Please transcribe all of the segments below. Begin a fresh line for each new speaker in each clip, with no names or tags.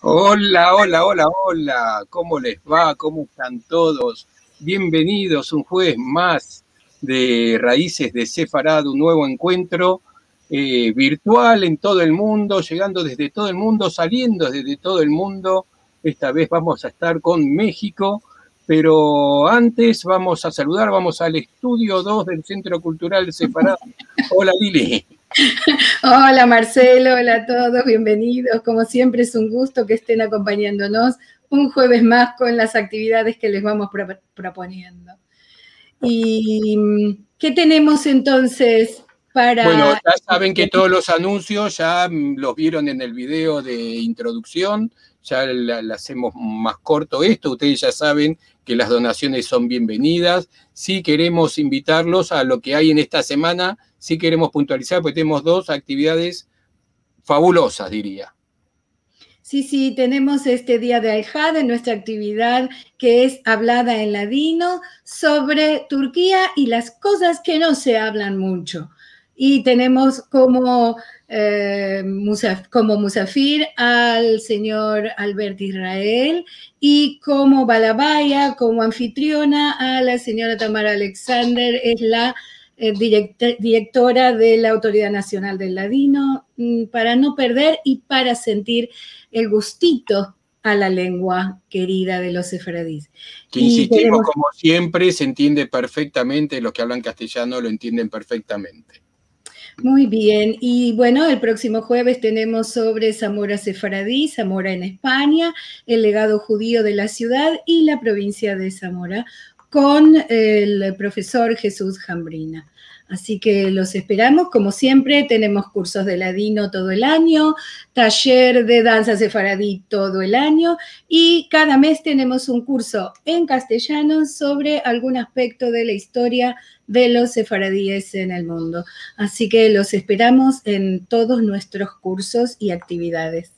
Hola, hola, hola, hola. ¿Cómo les va? ¿Cómo están todos? Bienvenidos un jueves más de Raíces de Sefarad, un nuevo encuentro virtual en todo el mundo, llegando desde todo el mundo, saliendo desde todo el mundo. Esta vez vamos a estar con México, pero antes vamos a saludar, vamos al estudio 2 del Centro Cultural Sefarad. Hola, Lili.
Hola Marcelo, hola a todos, bienvenidos. Como siempre es un gusto que estén acompañándonos un jueves más con las actividades que les vamos proponiendo. ¿Y qué tenemos entonces para...?
Bueno, ya saben que todos los anuncios ya los vieron en el video de introducción, ya le hacemos más corto esto, ustedes ya saben que las donaciones son bienvenidas. Sí queremos invitarlos a lo que hay en esta semana, sí queremos puntualizar, porque tenemos dos actividades fabulosas, diría.
Sí, tenemos este día de Al-Had en nuestra actividad que es hablada en ladino sobre Turquía y las cosas que no se hablan mucho. Y tenemos como musafir al señor Albert Israel y como balabaya, como anfitriona a la señora Tamara Alexander, es la directora de la Autoridad Nacional del Ladino, para no perder y para sentir el gustito a la lengua querida de los sefaradíes.
Que insistimos, como siempre, se entiende perfectamente, los que hablan castellano lo entienden perfectamente.
Muy bien, y bueno, el próximo jueves tenemos sobre Zamora Sefaradí, Zamora en España, el legado judío de la ciudad y la provincia de Zamora, con el profesor Jesús Jambrina. Así que los esperamos, como siempre, tenemos cursos de ladino todo el año, taller de danza sefaradí todo el año, y cada mes tenemos un curso en castellano sobre algún aspecto de la historia de los sefaradíes en el mundo. Así que los esperamos en todos nuestros cursos y actividades.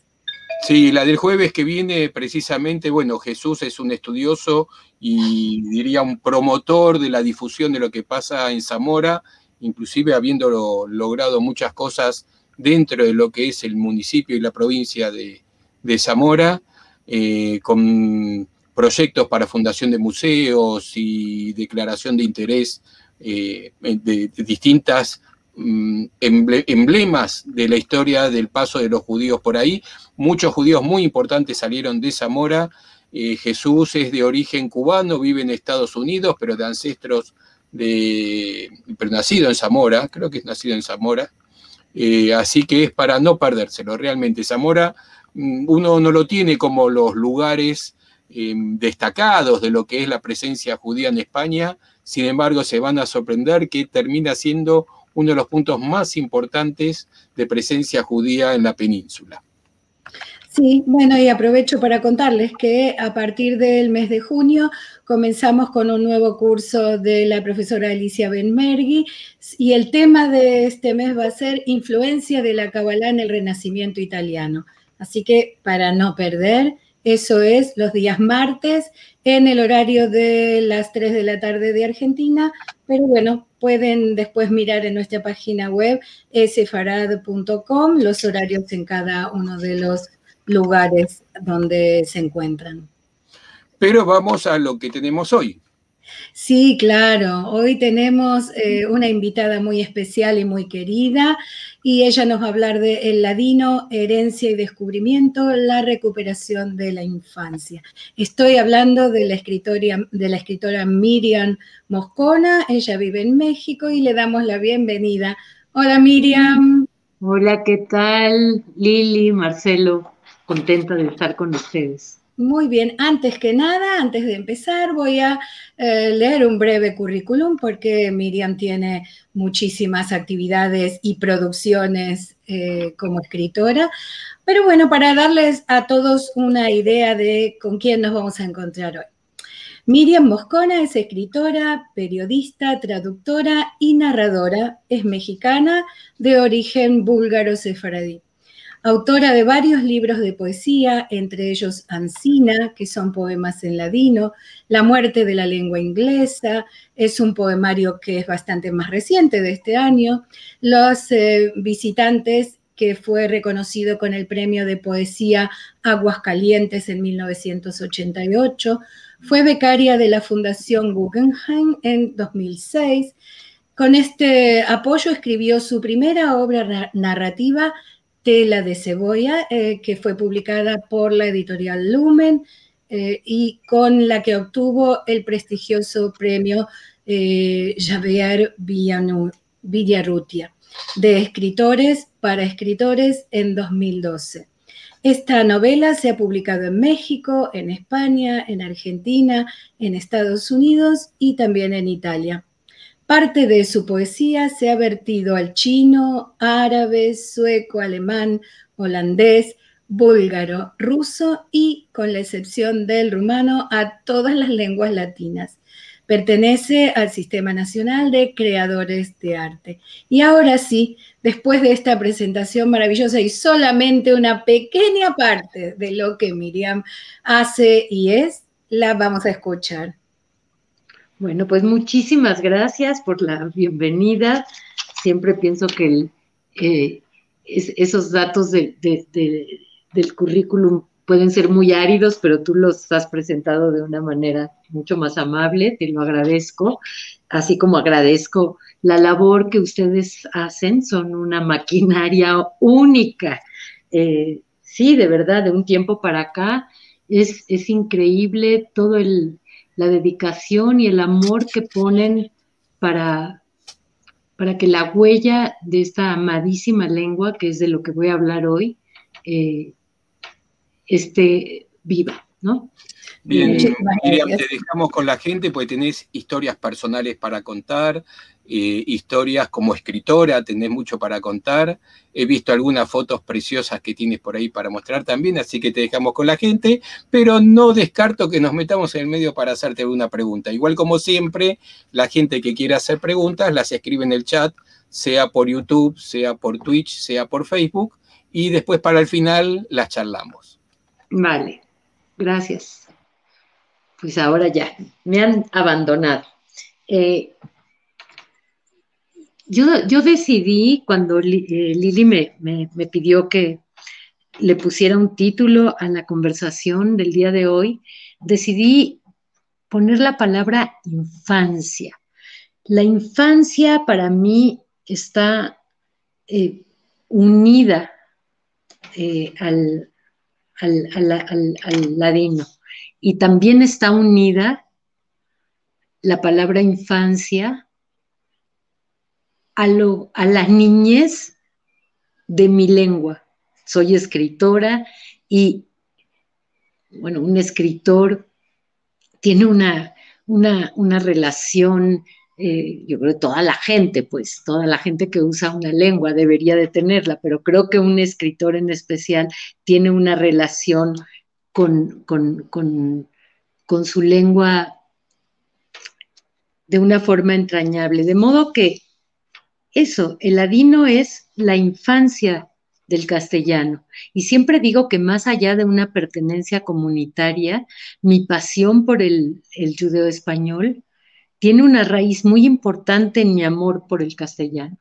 Sí, la del jueves que viene, precisamente, bueno, Jesús es un estudioso y diría un promotor de la difusión de lo que pasa en Zamora, inclusive habiendo logrado muchas cosas dentro de lo que es el municipio y la provincia de Zamora, con proyectos para fundación de museos y declaración de interés de distintas emblemas de la historia del paso de los judíos por ahí. Muchos judíos muy importantes salieron de Zamora. Jesús es de origen cubano, vive en Estados Unidos, pero de ancestros pero nacido en Zamora, creo que es nacido en Zamora. Así que es para no perdérselo. Realmente Zamora uno no lo tiene como los lugares destacados de lo que es la presencia judía en España. Sin embargo, se van a sorprender que termina siendo uno de los puntos más importantes de presencia judía en la península.
Sí, bueno, y aprovecho para contarles que a partir del mes de junio comenzamos con un nuevo curso de la profesora Alicia Benmergui, y el tema de este mes va a ser influencia de la Kabbalah en el Renacimiento italiano. Así que para no perder, eso es los días martes en el horario de las 3 de la tarde de Argentina, pero bueno, pueden después mirar en nuestra página web sefarad.com los horarios en cada uno de los lugares donde se encuentran.
Pero vamos a lo que tenemos hoy.
Sí, claro. Hoy tenemos una invitada muy especial y muy querida, y ella nos va a hablar de El ladino, herencia y descubrimiento, la recuperación de la infancia. Estoy hablando de la escritora Miriam Moscona. Ella vive en México y le damos la bienvenida. Hola, Miriam.
Hola, ¿qué tal? Lili, Marcelo, contenta de estar con ustedes.
Muy bien, antes que nada, antes de empezar, voy a leer un breve currículum porque Miriam tiene muchísimas actividades y producciones como escritora. Pero bueno, para darles a todos una idea de con quién nos vamos a encontrar hoy. Miriam Moscona es escritora, periodista, traductora y narradora. Es mexicana de origen búlgaro-sefaradí. Autora de varios libros de poesía, entre ellos Ancina, que son poemas en ladino, La muerte de la lengua inglesa, es un poemario que es bastante más reciente de este año, Los visitantes que fue reconocido con el Premio de Poesía Aguascalientes en 1988. Fue becaria de la Fundación Guggenheim en 2006. Con este apoyo escribió su primera obra narrativa, Tela de Cebolla, que fue publicada por la editorial Lumen, y con la que obtuvo el prestigioso premio Javier Villarrutia de escritores para escritores en 2012. Esta novela se ha publicado en México, en España, en Argentina, en Estados Unidos y también en Italia. Parte de su poesía se ha vertido al chino, árabe, sueco, alemán, holandés, búlgaro, ruso y, con la excepción del rumano, a todas las lenguas latinas. Pertenece al Sistema Nacional de Creadores de Arte. Y ahora sí, después de esta presentación maravillosa y solamente una pequeña parte de lo que Miriam hace y es, la vamos a escuchar.
Bueno, pues muchísimas gracias por la bienvenida. Siempre pienso que esos datos del currículum pueden ser muy áridos, pero tú los has presentado de una manera mucho más amable, te lo agradezco, así como agradezco la labor que ustedes hacen, son una maquinaria única. Sí, de verdad, de un tiempo para acá es increíble todo la dedicación y el amor que ponen para que la huella de esta amadísima lengua, que es de lo que voy a hablar hoy, esté viva, ¿no?
Bien, Miriam, te dejamos con la gente porque tenés historias personales para contar, historias como escritora, tenés mucho para contar. He visto algunas fotos preciosas que tienes por ahí para mostrar también, así que te dejamos con la gente, pero no descarto que nos metamos en el medio para hacerte alguna pregunta. Igual como siempre, la gente que quiera hacer preguntas las escribe en el chat, sea por YouTube, sea por Twitch, sea por Facebook, y después para el final las charlamos.
Vale, gracias. Pues ahora ya, me han abandonado. Yo decidí, cuando Lili me pidió que le pusiera un título a la conversación del día de hoy, decidí poner la palabra infancia. La infancia para mí está unida al ladino. Y también está unida la palabra infancia a la niñez de mi lengua. Soy escritora y, bueno, un escritor tiene una relación, yo creo que toda la gente que usa una lengua debería de tenerla, pero creo que un escritor en especial tiene una relación con su lengua de una forma entrañable. De modo que eso, el ladino es la infancia del castellano. Y siempre digo que más allá de una pertenencia comunitaria, mi pasión por el judeo español tiene una raíz muy importante en mi amor por el castellano.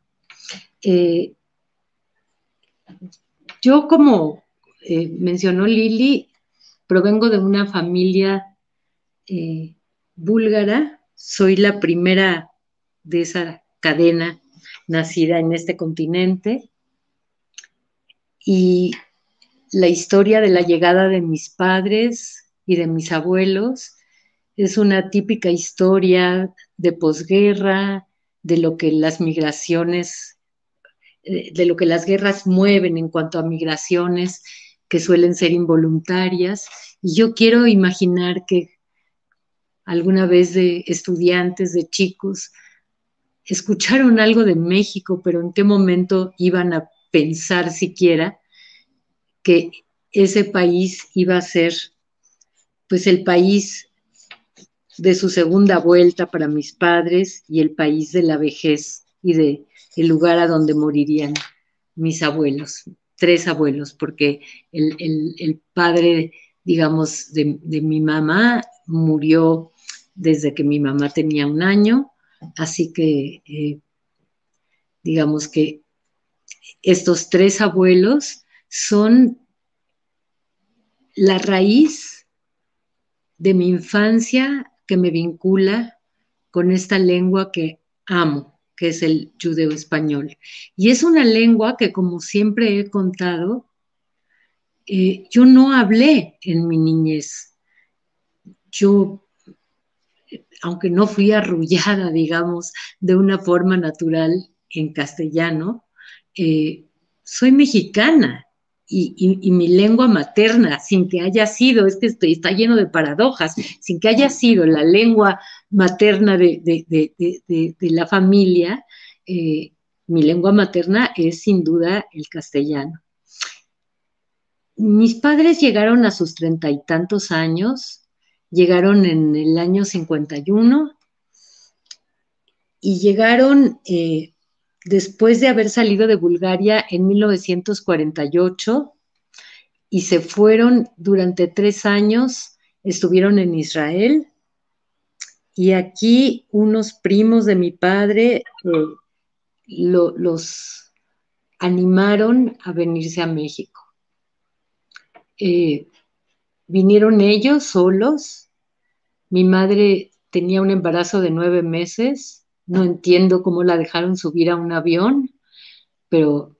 Yo, como mencionó Lili, provengo de una familia búlgara, soy la primera de esa cadena nacida en este continente, y la historia de la llegada de mis padres y de mis abuelos es una típica historia de posguerra, de lo que las migraciones, de lo que las guerras mueven en cuanto a migraciones que suelen ser involuntarias. Y yo quiero imaginar que alguna vez de estudiantes, de chicos, escucharon algo de México, pero en qué momento iban a pensar siquiera que ese país iba a ser, pues, el país de su segunda vuelta para mis padres y el país de la vejez y de el lugar a donde morirían mis abuelos, 3 abuelos, porque el padre, digamos, de mi mamá murió desde que mi mamá tenía 1 año, así que digamos que estos 3 abuelos son la raíz de mi infancia que me vincula con esta lengua que amo, que es el judeo-español. Y es una lengua que, como siempre he contado, yo no hablé en mi niñez. Yo, aunque no fui arrullada, digamos, de una forma natural en castellano, soy mexicana y mi lengua materna, sin que haya sido, es que está lleno de paradojas, sin que haya sido la lengua materna de la familia, mi lengua materna es sin duda el castellano. Mis padres llegaron a sus 30 y tantos años, llegaron en el año 51 y llegaron después de haber salido de Bulgaria en 1948 y se fueron durante 3 años, estuvieron en Israel y aquí unos primos de mi padre los animaron a venirse a México. Vinieron ellos solos, mi madre tenía un embarazo de 9 meses, no entiendo cómo la dejaron subir a un avión, pero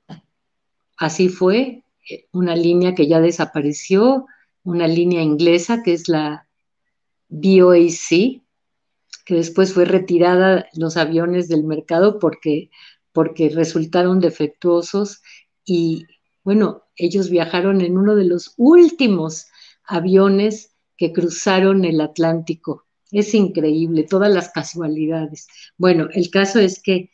así fue, una línea que ya desapareció, una línea inglesa que es la BOAC, que después fue retirada los aviones del mercado porque resultaron defectuosos y bueno, ellos viajaron en uno de los últimos aviones que cruzaron el Atlántico. Es increíble, todas las casualidades. Bueno, el caso es que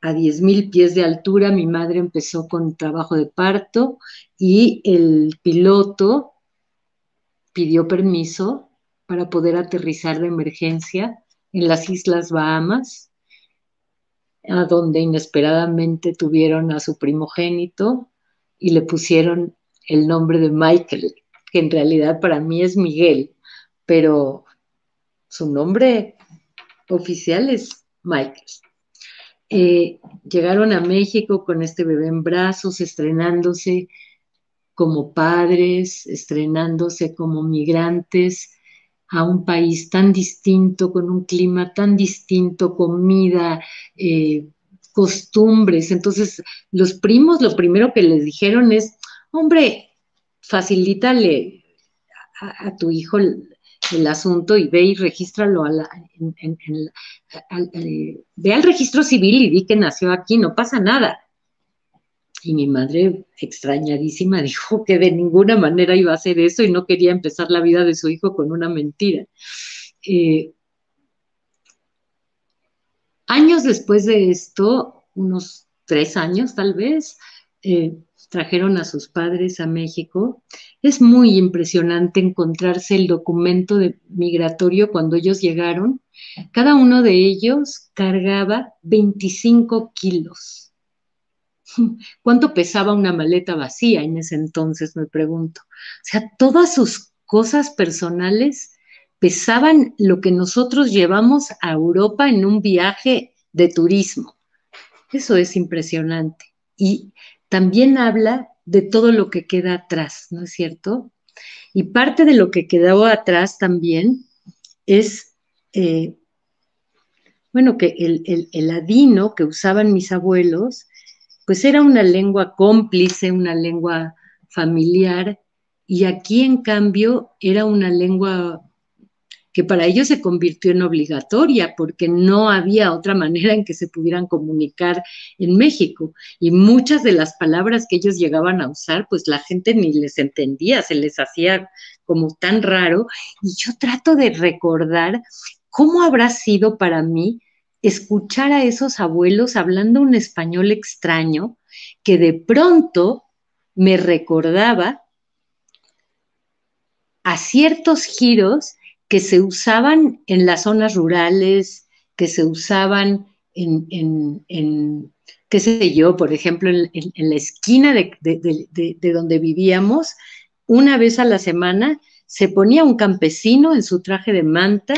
a 10,000 pies de altura mi madre empezó con trabajo de parto y el piloto pidió permiso para poder aterrizar de emergencia en las Islas Bahamas, a donde inesperadamente tuvieron a su primogénito y le pusieron el nombre de Michael, que en realidad para mí es Miguel, pero su nombre oficial es Michael. Llegaron a México con este bebé en brazos, estrenándose como padres, estrenándose como migrantes a un país tan distinto, con un clima tan distinto, comida, costumbres. Entonces, los primos lo primero que les dijeron es, hombre, facilítale a tu hijo el asunto y ve y regístralo ve al registro civil y di que nació aquí, no pasa nada. Y mi madre, extrañadísima, dijo que de ninguna manera iba a hacer eso y no quería empezar la vida de su hijo con una mentira. Años después de esto, unos 3 años tal vez, trajeron a sus padres a México. Es muy impresionante encontrarse el documento migratorio cuando ellos llegaron. Cada uno de ellos cargaba 25 kilos. ¿Cuánto pesaba una maleta vacía en ese entonces, me pregunto? O sea, todas sus cosas personales pesaban lo que nosotros llevamos a Europa en un viaje de turismo. Eso es impresionante. Y también habla de todo lo que queda atrás, ¿no es cierto? Y parte de lo que quedó atrás también es, bueno, que el ladino que usaban mis abuelos, pues era una lengua cómplice, una lengua familiar, y aquí en cambio era una lengua que para ellos se convirtió en obligatoria, porque no había otra manera en que se pudieran comunicar en México. Y muchas de las palabras que ellos llegaban a usar, pues la gente ni les entendía, se les hacía como tan raro. Y yo trato de recordar cómo habrá sido para mí escuchar a esos abuelos hablando un español extraño que de pronto me recordaba a ciertos giros que se usaban en las zonas rurales, que se usaban qué sé yo, por ejemplo, en la esquina de donde vivíamos, una vez a la semana se ponía un campesino en su traje de manta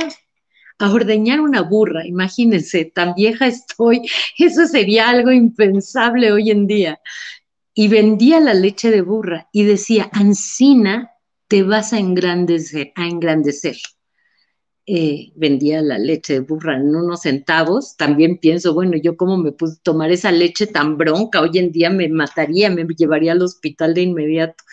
a ordeñar una burra. Imagínense, tan vieja estoy, eso sería algo impensable hoy en día. Y vendía la leche de burra y decía, Ancina, te vas a engrandecer, a engrandecer. Vendía la leche de burra en unos centavos. También pienso, bueno, yo cómo me pude tomar esa leche tan bronca, hoy en día me mataría, me llevaría al hospital de inmediato.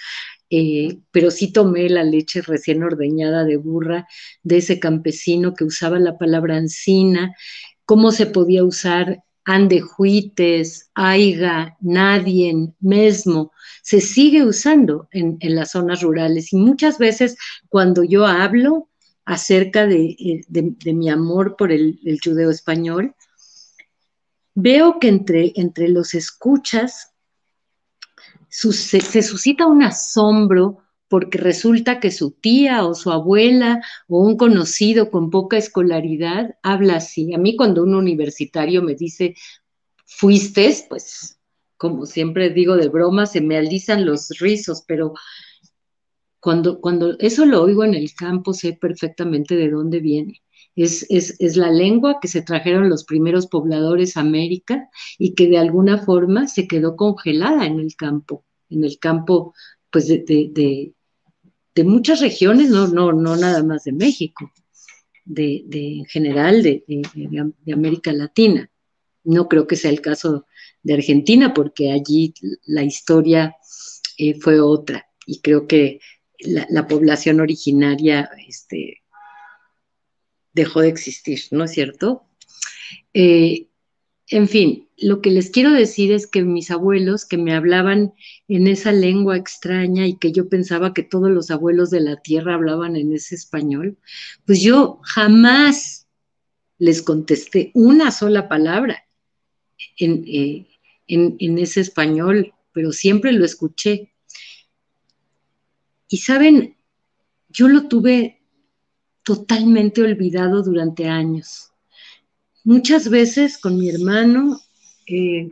Pero sí tomé la leche recién ordeñada de burra de ese campesino que usaba la palabra Ancina, cómo se podía usar andejuites, aiga, nadien, mesmo, se sigue usando en las zonas rurales y muchas veces cuando yo hablo acerca de mi amor por el judeo español, veo que entre los escuchas se suscita un asombro porque resulta que su tía o su abuela o un conocido con poca escolaridad habla así. A mí cuando un universitario me dice, fuiste, pues como siempre digo de broma, se me alisan los rizos, pero cuando eso lo oigo en el campo, sé perfectamente de dónde viene. Es la lengua que se trajeron los primeros pobladores a América y que de alguna forma se quedó congelada en el campo pues de muchas regiones, no nada más de México, en general de América Latina. No creo que sea el caso de Argentina porque allí la historia fue otra y creo que la población originaria dejó de existir, ¿no es cierto? Eh, en fin, lo que les quiero decir es que mis abuelos que me hablaban en esa lengua extraña y que yo pensaba que todos los abuelos de la tierra hablaban en ese español, pues yo jamás les contesté una sola palabra en, eh, en ese español, pero siempre lo escuché. Y saben, yo lo tuve totalmente olvidado durante años. Muchas veces con mi hermano, eh,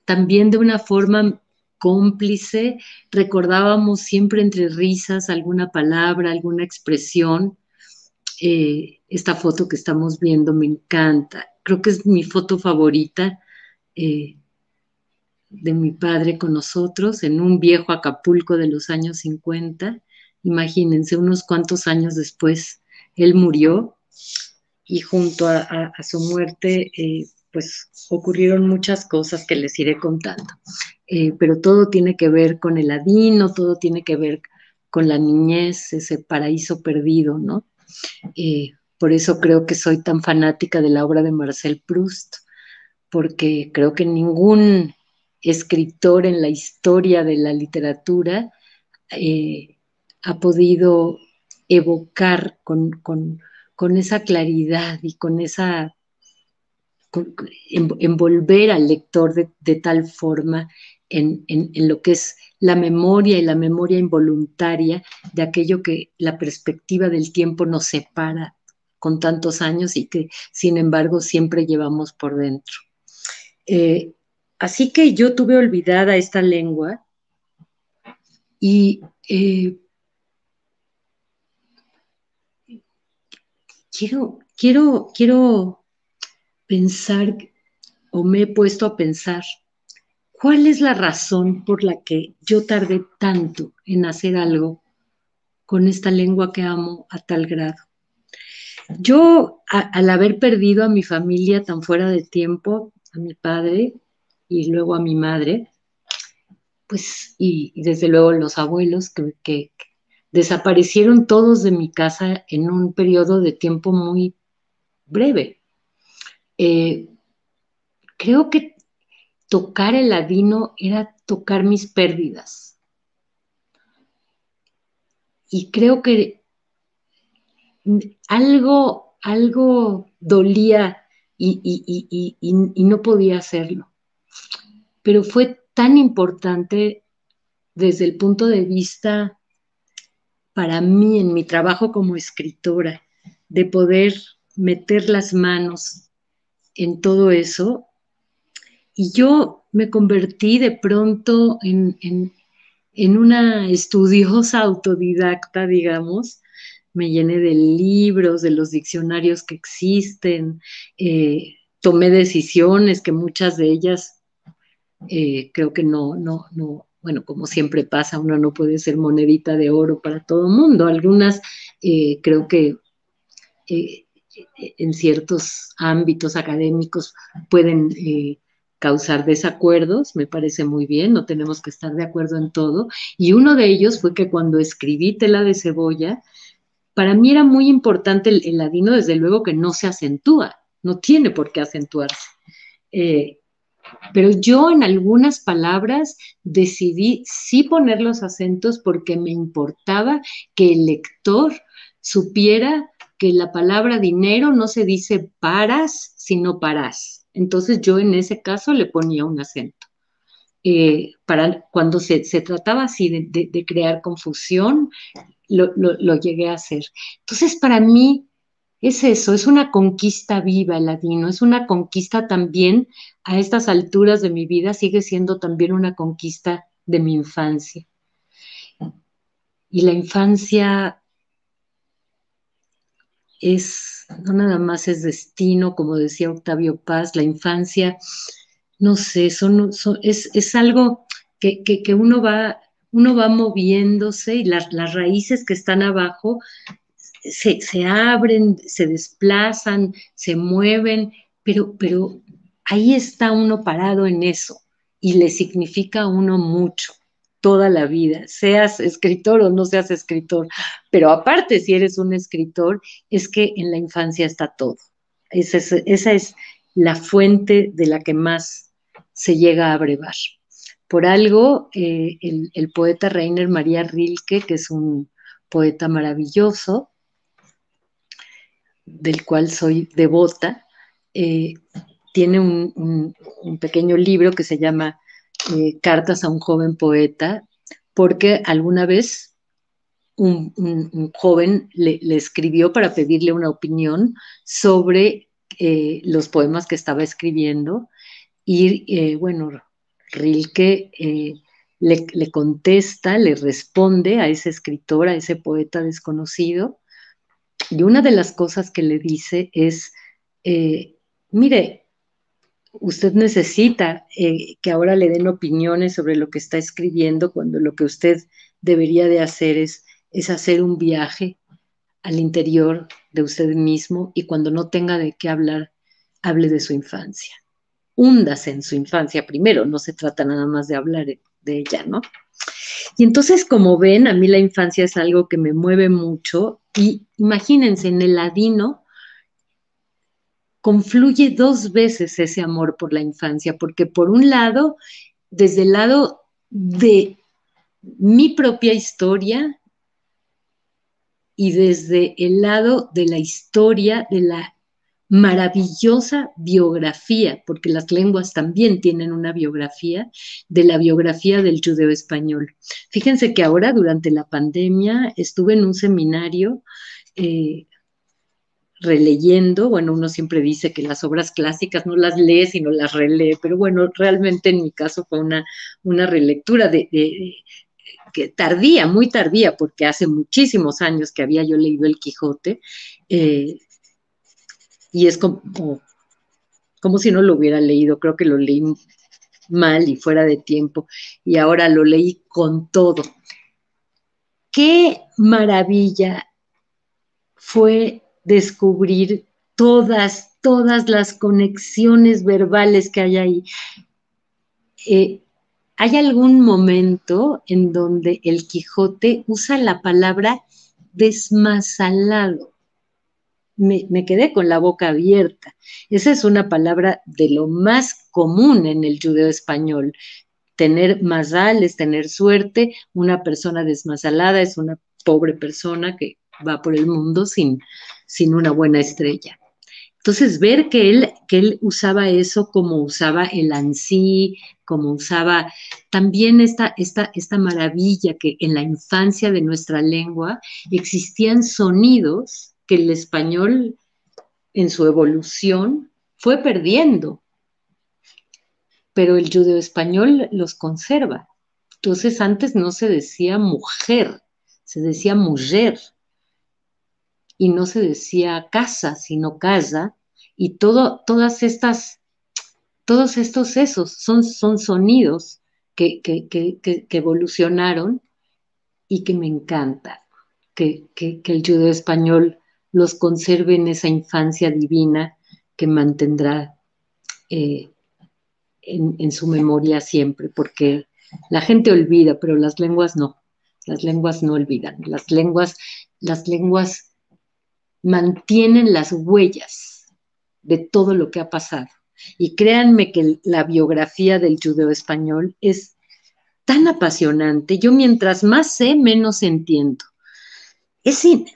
también de una forma cómplice, recordábamos siempre entre risas alguna palabra, alguna expresión. Esta foto que estamos viendo me encanta. Creo que es mi foto favorita eh, de mi padre con nosotros en un viejo Acapulco de los años 50. Imagínense, unos cuantos años después, él murió y junto a su muerte, pues ocurrieron muchas cosas que les iré contando. Pero todo tiene que ver con el Aladino, todo tiene que ver con la niñez, ese paraíso perdido, ¿no? Por eso creo que soy tan fanática de la obra de Marcel Proust, porque creo que ningún escritor en la historia de la literatura eh, ha podido evocar con esa claridad y con esa envolver al lector de tal forma en lo que es la memoria y la memoria involuntaria de aquello que la perspectiva del tiempo nos separa con tantos años y que sin embargo siempre llevamos por dentro. Así que yo tuve olvidada esta lengua y quiero pensar o me he puesto a pensar cuál es la razón por la que yo tardé tanto en hacer algo con esta lengua que amo a tal grado. Yo, al haber perdido a mi familia tan fuera de tiempo, a mi padre y luego a mi madre, pues, y desde luego los abuelos que desaparecieron todos de mi casa en un periodo de tiempo muy breve. Creo que tocar el ladino era tocar mis pérdidas. Y creo que algo dolía y no podía hacerlo. Pero fue tan importante desde el punto de vista para mí en mi trabajo como escritora, de poder meter las manos en todo eso. Y yo me convertí de pronto en una estudiosa autodidacta, digamos, me llené de libros, de los diccionarios que existen, tomé decisiones que muchas de ellas creo que no, bueno, como siempre pasa, uno no puede ser monedita de oro para todo el mundo. Algunas creo que eh, en ciertos ámbitos académicos pueden causar desacuerdos, me parece muy bien, no tenemos que estar de acuerdo en todo. Y uno de ellos fue que cuando escribí Tela de Cebolla, para mí era muy importante el ladino, desde luego que no se acentúa, no tiene por qué acentuarse. Eh, pero yo en algunas palabras decidí sí poner los acentos porque me importaba que el lector supiera que la palabra dinero no se dice paras, sino parás. Entonces yo en ese caso le ponía un acento. Para cuando se trataba así de crear confusión, lo llegué a hacer. Entonces, para mí es eso, es una conquista viva el ladino, es una conquista también a estas alturas de mi vida, sigue siendo también una conquista de mi infancia. Y la infancia no nada más es destino, como decía Octavio Paz, la infancia, no sé, es algo que uno va moviéndose y las raíces que están abajo se abren, se desplazan, se mueven, pero ahí está uno parado en eso y le significa a uno mucho toda la vida, seas escritor o no seas escritor. Pero aparte, si eres un escritor, es que en la infancia está todo. Esa es la fuente de la que más se llega a brevar. Por algo, el poeta Rainer Maria Rilke, que es un poeta maravilloso, del cual soy devota, eh, tiene un pequeño libro que se llama Cartas a un joven poeta, porque alguna vez un joven le escribió para pedirle una opinión sobre los poemas que estaba escribiendo y bueno, Rilke le contesta, le responde a ese escritor, a ese poeta desconocido, y una de las cosas que le dice es, mire, usted necesita que ahora le den opiniones sobre lo que está escribiendo cuando lo que usted debería de hacer es hacer un viaje al interior de usted mismo y cuando no tenga de qué hablar, hable de su infancia. Húndase en su infancia primero, no se trata nada más de hablar de ella, ¿no? Y entonces, como ven, a mí la infancia es algo que me mueve mucho y imagínense, en el ladino confluye dos veces ese amor por la infancia, porque por un lado, desde el lado de mi propia historia y desde el lado de la historia de la maravillosa biografía, porque las lenguas también tienen una biografía, de la biografía del judeo español. Fíjense que ahora, durante la pandemia, estuve en un seminario releyendo, bueno, uno siempre dice que las obras clásicas no las lee, sino las relee, pero bueno, realmente en mi caso fue una relectura que tardía, muy tardía, porque hace muchísimos años que había yo leído El Quijote, y es como si no lo hubiera leído, creo que lo leí mal y fuera de tiempo, y ahora lo leí con todo. ¡Qué maravilla fue descubrir todas las conexiones verbales que hay ahí! ¿Hay algún momento en donde el Quijote usa la palabra desmazalado? Me quedé con la boca abierta. Esa es una palabra de lo más común en el judeo español. Tener mazal es tener suerte. Una persona desmazalada es una pobre persona que va por el mundo sin una buena estrella. Entonces, ver que él usaba eso como usaba el ansí, como usaba también esta maravilla que en la infancia de nuestra lengua existían sonidos que el español en su evolución fue perdiendo, pero el judeo español los conserva. Entonces, antes no se decía mujer, se decía mujer. y no se decía casa, sino casa, y todos estos esos son sonidos que evolucionaron y que me encantan, que el judeo español los conserve en esa infancia divina que mantendrá eh, en su memoria siempre, porque la gente olvida, pero las lenguas no olvidan, las lenguas mantienen las huellas de todo lo que ha pasado. Y créanme que la biografía del judeo español es tan apasionante. Yo mientras más sé, menos entiendo.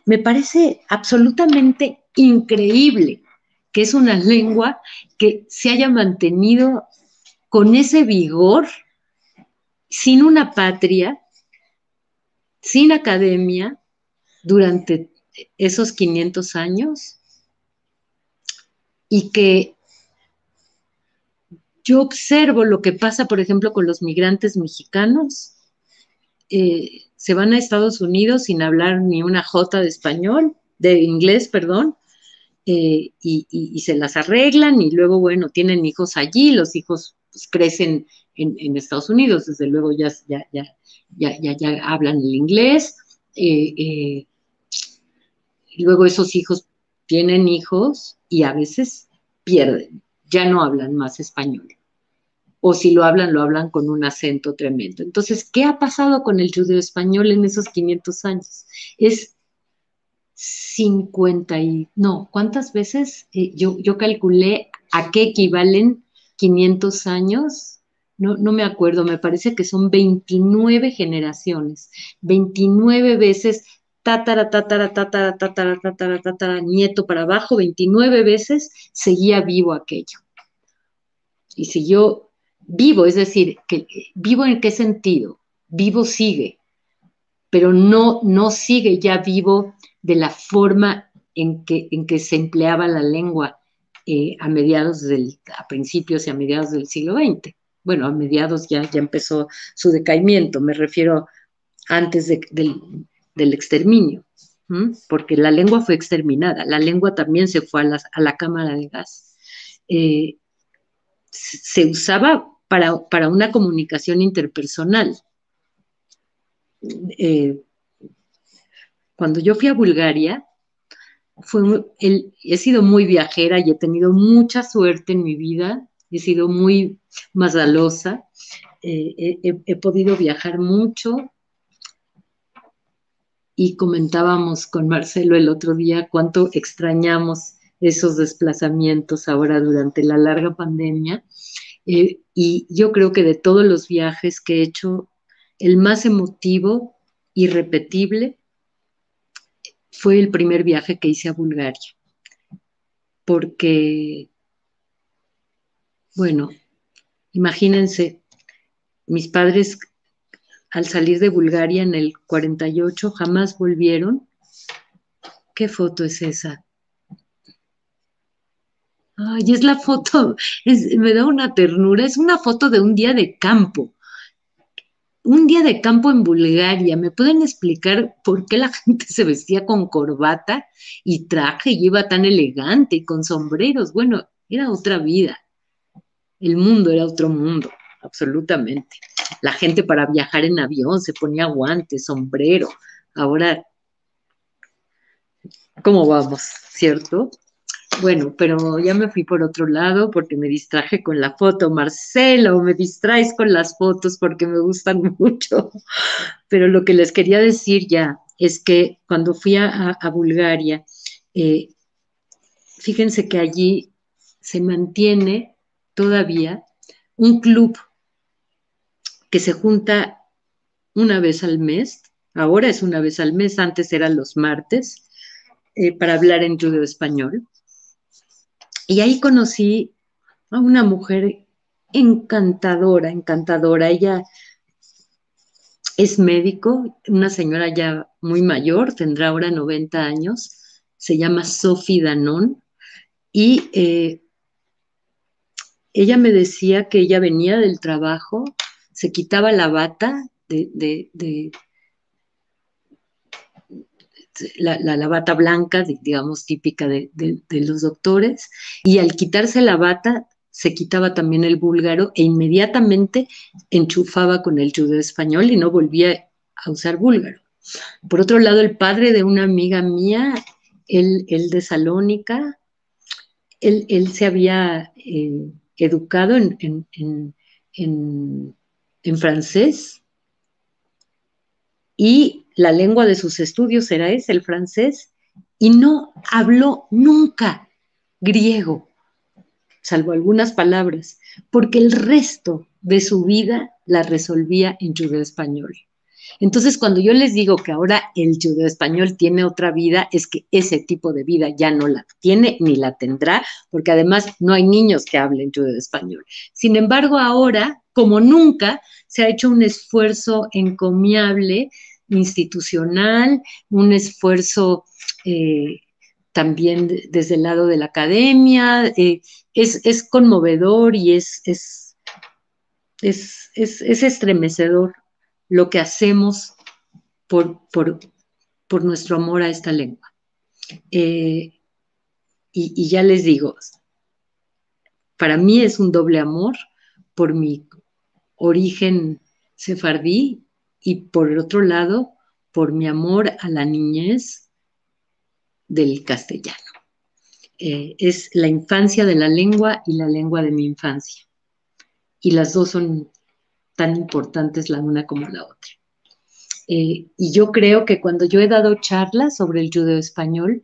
Me parece absolutamente increíble que es una lengua que se haya mantenido con ese vigor, sin una patria, sin academia, durante esos 500 años, y que yo observo lo que pasa, por ejemplo, con los migrantes mexicanos. Se van a Estados Unidos sin hablar ni una jota de español, de inglés, perdón, y se las arreglan y luego, bueno, tienen hijos allí, los hijos pues, crecen en Estados Unidos, desde luego ya hablan el inglés, y luego esos hijos tienen hijos y a veces pierden, ya no hablan más español. O si lo hablan con un acento tremendo. Entonces, ¿qué ha pasado con el judeo español en esos 500 años? Es 50 y... No, ¿cuántas veces? Yo calculé a qué equivalen 500 años. No me acuerdo, me parece que son 29 generaciones. 29 veces tatara, nieto para abajo, 29 veces seguía vivo aquello. Y siguió vivo, es decir, ¿vivo en qué sentido? Vivo sigue, pero no sigue ya vivo de la forma en que se empleaba la lengua a principios y a mediados del siglo XX. Bueno, a mediados ya empezó su decaimiento, me refiero antes del exterminio, porque la lengua fue exterminada, la lengua también se fue a la cámara de gas. Se usaba para una comunicación interpersonal. Cuando yo fui a Bulgaria, he sido muy viajera y he tenido mucha suerte en mi vida, he sido muy mazalosa, he podido viajar mucho y comentábamos con Marcelo el otro día cuánto extrañamos esos desplazamientos ahora durante la larga pandemia. Y yo creo que de todos los viajes que he hecho, el más emotivo, irrepetible, fue el primer viaje que hice a Bulgaria. Porque, bueno, imagínense, mis padres al salir de Bulgaria en el 48 jamás volvieron. ¿Qué foto es esa? Ay, es la foto, me da una ternura, es una foto de un día de campo. Un día de campo en Bulgaria. ¿Me pueden explicar por qué la gente se vestía con corbata y traje y iba tan elegante y con sombreros? Bueno, era otra vida. El mundo era otro mundo, absolutamente. La gente para viajar en avión se ponía guantes, sombrero. Ahora, ¿cómo vamos? ¿Cierto? Bueno, pero ya me fui por otro lado porque me distraje con la foto. Marcelo, me distraes con las fotos porque me gustan mucho. Pero lo que les quería decir ya es que cuando fui a Bulgaria, fíjense que allí se mantiene todavía un club que se junta una vez al mes. Ahora es una vez al mes, antes eran los martes, para hablar en judeo español. Y ahí conocí a una mujer encantadora, encantadora. Ella es médico, una señora ya muy mayor, tendrá ahora 90 años, se llama Sophie Danon, y ella me decía que ella venía del trabajo, se quitaba la bata la bata blanca, digamos, típica de los doctores, y al quitarse la bata se quitaba también el búlgaro e inmediatamente enchufaba con el judeo español y no volvía a usar búlgaro. Por otro lado, el padre de una amiga mía, él de Salónica, él se había educado en francés y la lengua de sus estudios era ese, el francés, y no habló nunca griego, salvo algunas palabras, porque el resto de su vida la resolvía en judeo español. Entonces, cuando yo les digo que ahora el judeo español tiene otra vida, es que ese tipo de vida ya no la tiene ni la tendrá, porque además no hay niños que hablen judeo español. Sin embargo, ahora, como nunca, se ha hecho un esfuerzo encomiable, institucional, un esfuerzo también desde el lado de la academia. Es conmovedor y es estremecedor lo que hacemos por nuestro amor a esta lengua. Y ya les digo, para mí es un doble amor por mi origen sefardí y por el otro lado, por mi amor a la niñez del castellano. Es la infancia de la lengua y la lengua de mi infancia. Y las dos son tan importantes la una como la otra. Y yo creo que cuando yo he dado charlas sobre el judeo español,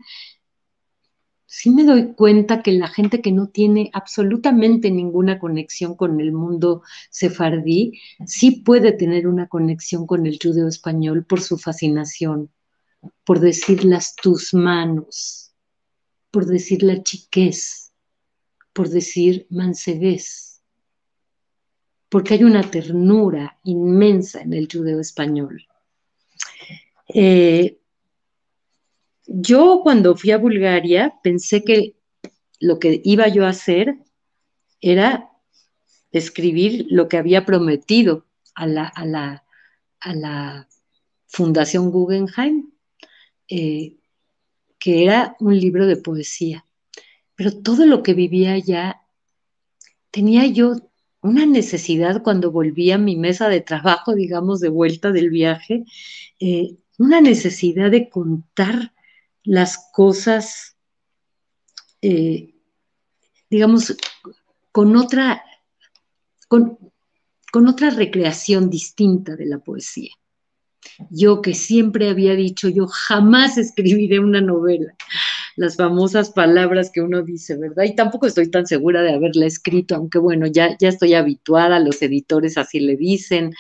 sí me doy cuenta que la gente que no tiene absolutamente ninguna conexión con el mundo sefardí, sí puede tener una conexión con el judeo español por su fascinación, por decir las tus manos, por decir la chiquez, por decir mancebés, porque hay una ternura inmensa en el judeo español. Yo cuando fui a Bulgaria pensé que lo que iba yo a hacer era escribir lo que había prometido a la Fundación Guggenheim, que era un libro de poesía. Pero todo lo que vivía allá, tenía yo una necesidad cuando volví a mi mesa de trabajo, digamos, de vuelta del viaje, una necesidad de contar las cosas, digamos, con otra recreación distinta de la poesía. Yo que siempre había dicho, yo jamás escribiré una novela, las famosas palabras que uno dice, ¿verdad? Y tampoco estoy tan segura de haberla escrito, aunque bueno, ya estoy habituada, los editores así le dicen,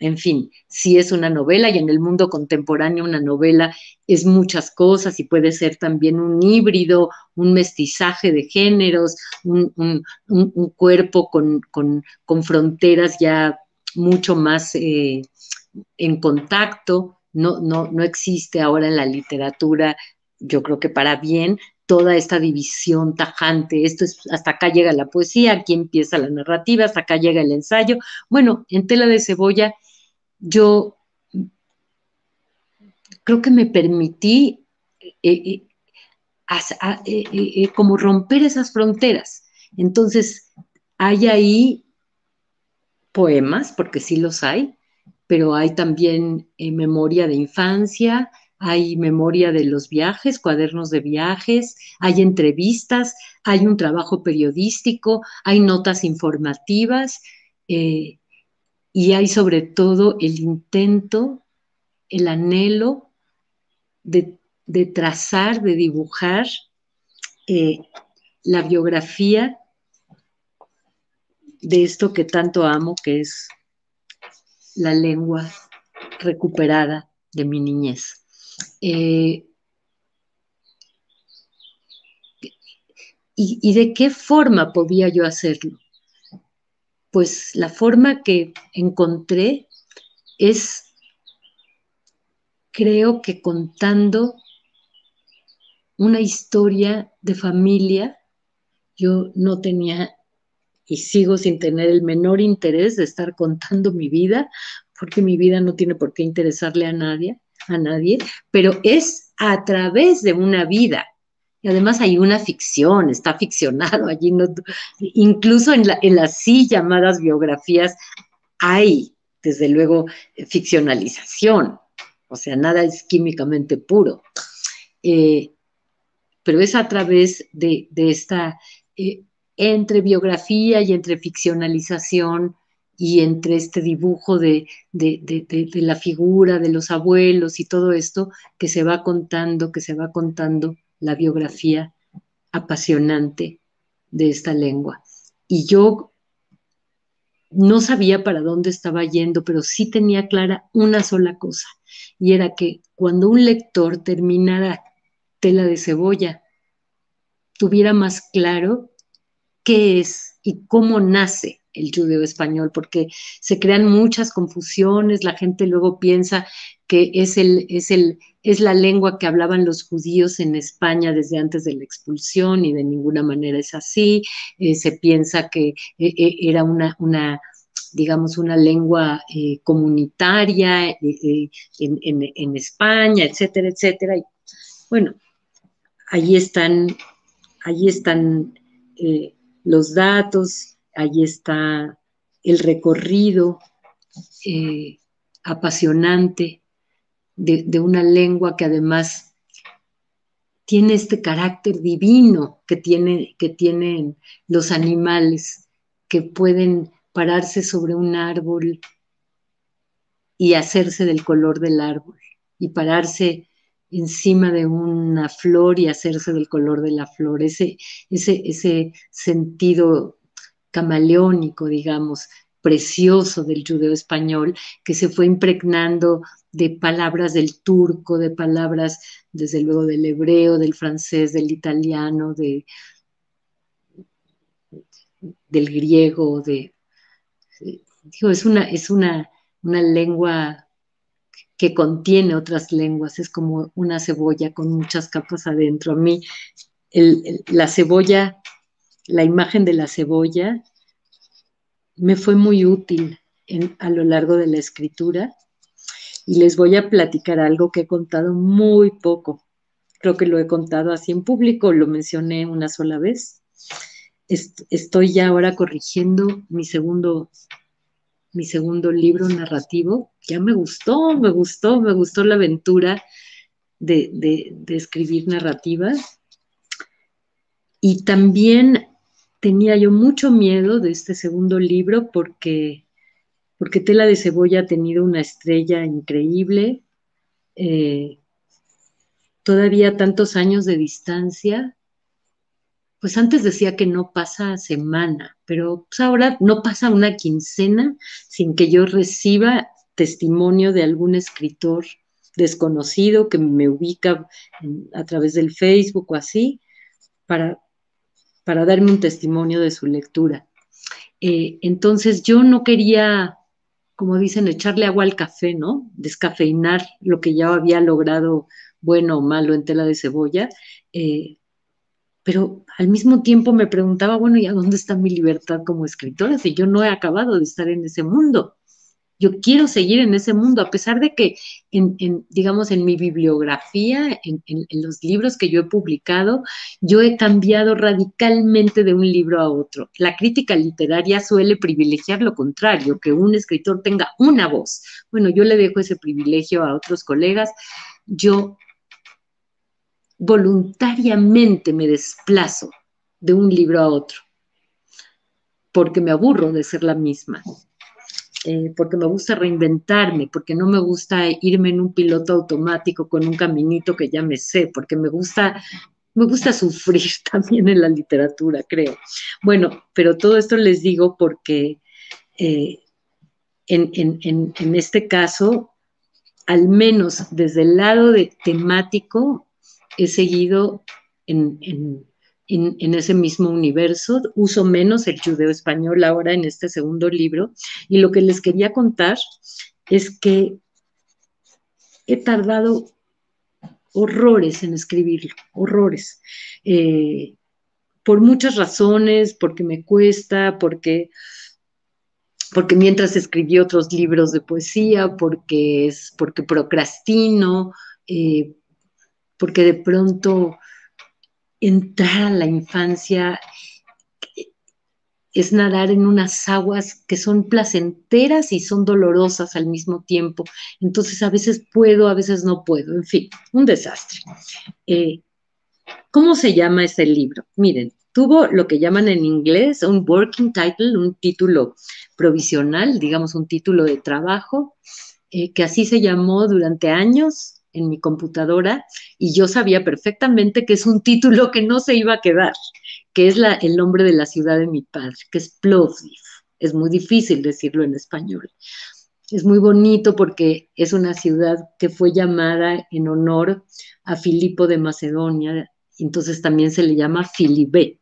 en fin, sí es una novela y en el mundo contemporáneo una novela es muchas cosas y puede ser también un híbrido, un mestizaje de géneros, un cuerpo con fronteras ya mucho más en contacto. No existe ahora en la literatura, yo creo que para bien, toda esta división tajante. Esto es, hasta acá llega la poesía, aquí empieza la narrativa, hasta acá llega el ensayo. Bueno, en Tela de Cebolla yo creo que me permití como romper esas fronteras. Entonces, hay ahí poemas, porque sí los hay, pero hay también memoria de infancia, hay memoria de los viajes, cuadernos de viajes, hay entrevistas, hay un trabajo periodístico, hay notas informativas y hay sobre todo el intento, el anhelo de trazar, de dibujar la biografía de esto que tanto amo, que es la lengua recuperada de mi niñez. ¿Y de qué forma podía yo hacerlo? Pues la forma que encontré es, creo que contando una historia de familia. Yo no tenía y sigo sin tener el menor interés de estar contando mi vida, porque mi vida no tiene por qué interesarle a nadie. a nadie, pero es a través de una vida. Y además hay una ficción, está ficcionado allí, no, incluso en las sí llamadas biografías hay, desde luego, ficcionalización, o sea, nada es químicamente puro. Pero es a través de esta, entre biografía y entre ficcionalización y entre este dibujo de la figura de los abuelos y todo esto que se va contando la biografía apasionante de esta lengua. Y yo no sabía para dónde estaba yendo, pero sí tenía clara una sola cosa, y era que cuando un lector terminara Tela de cebolla, tuviera más claro qué es y cómo nace el judeo español, porque se crean muchas confusiones, la gente luego piensa que es la lengua que hablaban los judíos en España desde antes de la expulsión, y de ninguna manera es así. Se piensa que era digamos, una lengua comunitaria en España, etcétera, etcétera. Y, bueno, allí están los datos, allí está el recorrido apasionante de una lengua que además tiene este carácter divino que tienen los animales, que pueden pararse sobre un árbol y hacerse del color del árbol, y pararse encima de una flor y hacerse del color de la flor, ese sentido camaleónico, digamos, precioso del judeo español, que se fue impregnando de palabras del turco, de palabras, desde luego, del hebreo, del francés, del italiano, del griego, digo, es una lengua que contiene otras lenguas, es como una cebolla con muchas capas adentro. A mí la cebolla, la imagen de la cebolla me fue muy útil a lo largo de la escritura, y les voy a platicar algo que he contado muy poco. Creo que lo he contado así en público, lo mencioné una sola vez. Estoy ya ahora corrigiendo mi segundo libro narrativo. Ya me gustó la aventura de escribir narrativas. Y también tenía yo mucho miedo de este segundo libro porque Tela de cebolla ha tenido una estrella increíble. Todavía tantos años de distancia, pues antes decía que no pasa semana, pero pues ahora no pasa una quincena sin que yo reciba testimonio de algún escritor desconocido que me ubica a través del Facebook o así, para darme un testimonio de su lectura. Entonces yo no quería, como dicen, echarle agua al café, ¿no? Descafeinar lo que ya había logrado, bueno o malo, en Tela de cebolla. Pero al mismo tiempo me preguntaba, bueno, ¿y a dónde está mi libertad como escritora? Si yo no he acabado de estar en ese mundo. Yo quiero seguir en ese mundo, a pesar de que, digamos, en mi bibliografía, en los libros que yo he publicado, yo he cambiado radicalmente de un libro a otro. La crítica literaria suele privilegiar lo contrario, que un escritor tenga una voz. Bueno, yo le dejo ese privilegio a otros colegas. Yo voluntariamente me desplazo de un libro a otro, porque me aburro de ser la misma. Porque me gusta reinventarme, porque no me gusta irme en un piloto automático con un caminito que ya me sé, porque me gusta sufrir también en la literatura, creo. Bueno, pero todo esto les digo porque en este caso, al menos desde el lado temático, he seguido en ese mismo universo. Uso menos el judeo español ahora en este segundo libro, y lo que les quería contar es que he tardado horrores en escribirlo, horrores, por muchas razones, porque me cuesta, porque porque mientras escribí otros libros de poesía, porque procrastino, porque de pronto entrar a la infancia es nadar en unas aguas que son placenteras y son dolorosas al mismo tiempo. Entonces a veces puedo, a veces no puedo, en fin, un desastre. ¿Cómo se llama ese libro? Miren, tuvo lo que llaman en inglés un working title, un título provisional, digamos un título de trabajo, que así se llamó durante años en mi computadora, y yo sabía perfectamente que es un título que no se iba a quedar, que es el nombre de la ciudad de mi padre, que es Plovdiv. Es muy difícil decirlo en español. Es muy bonito porque es una ciudad que fue llamada en honor a Filipo de Macedonia, entonces también se le llama Filibé,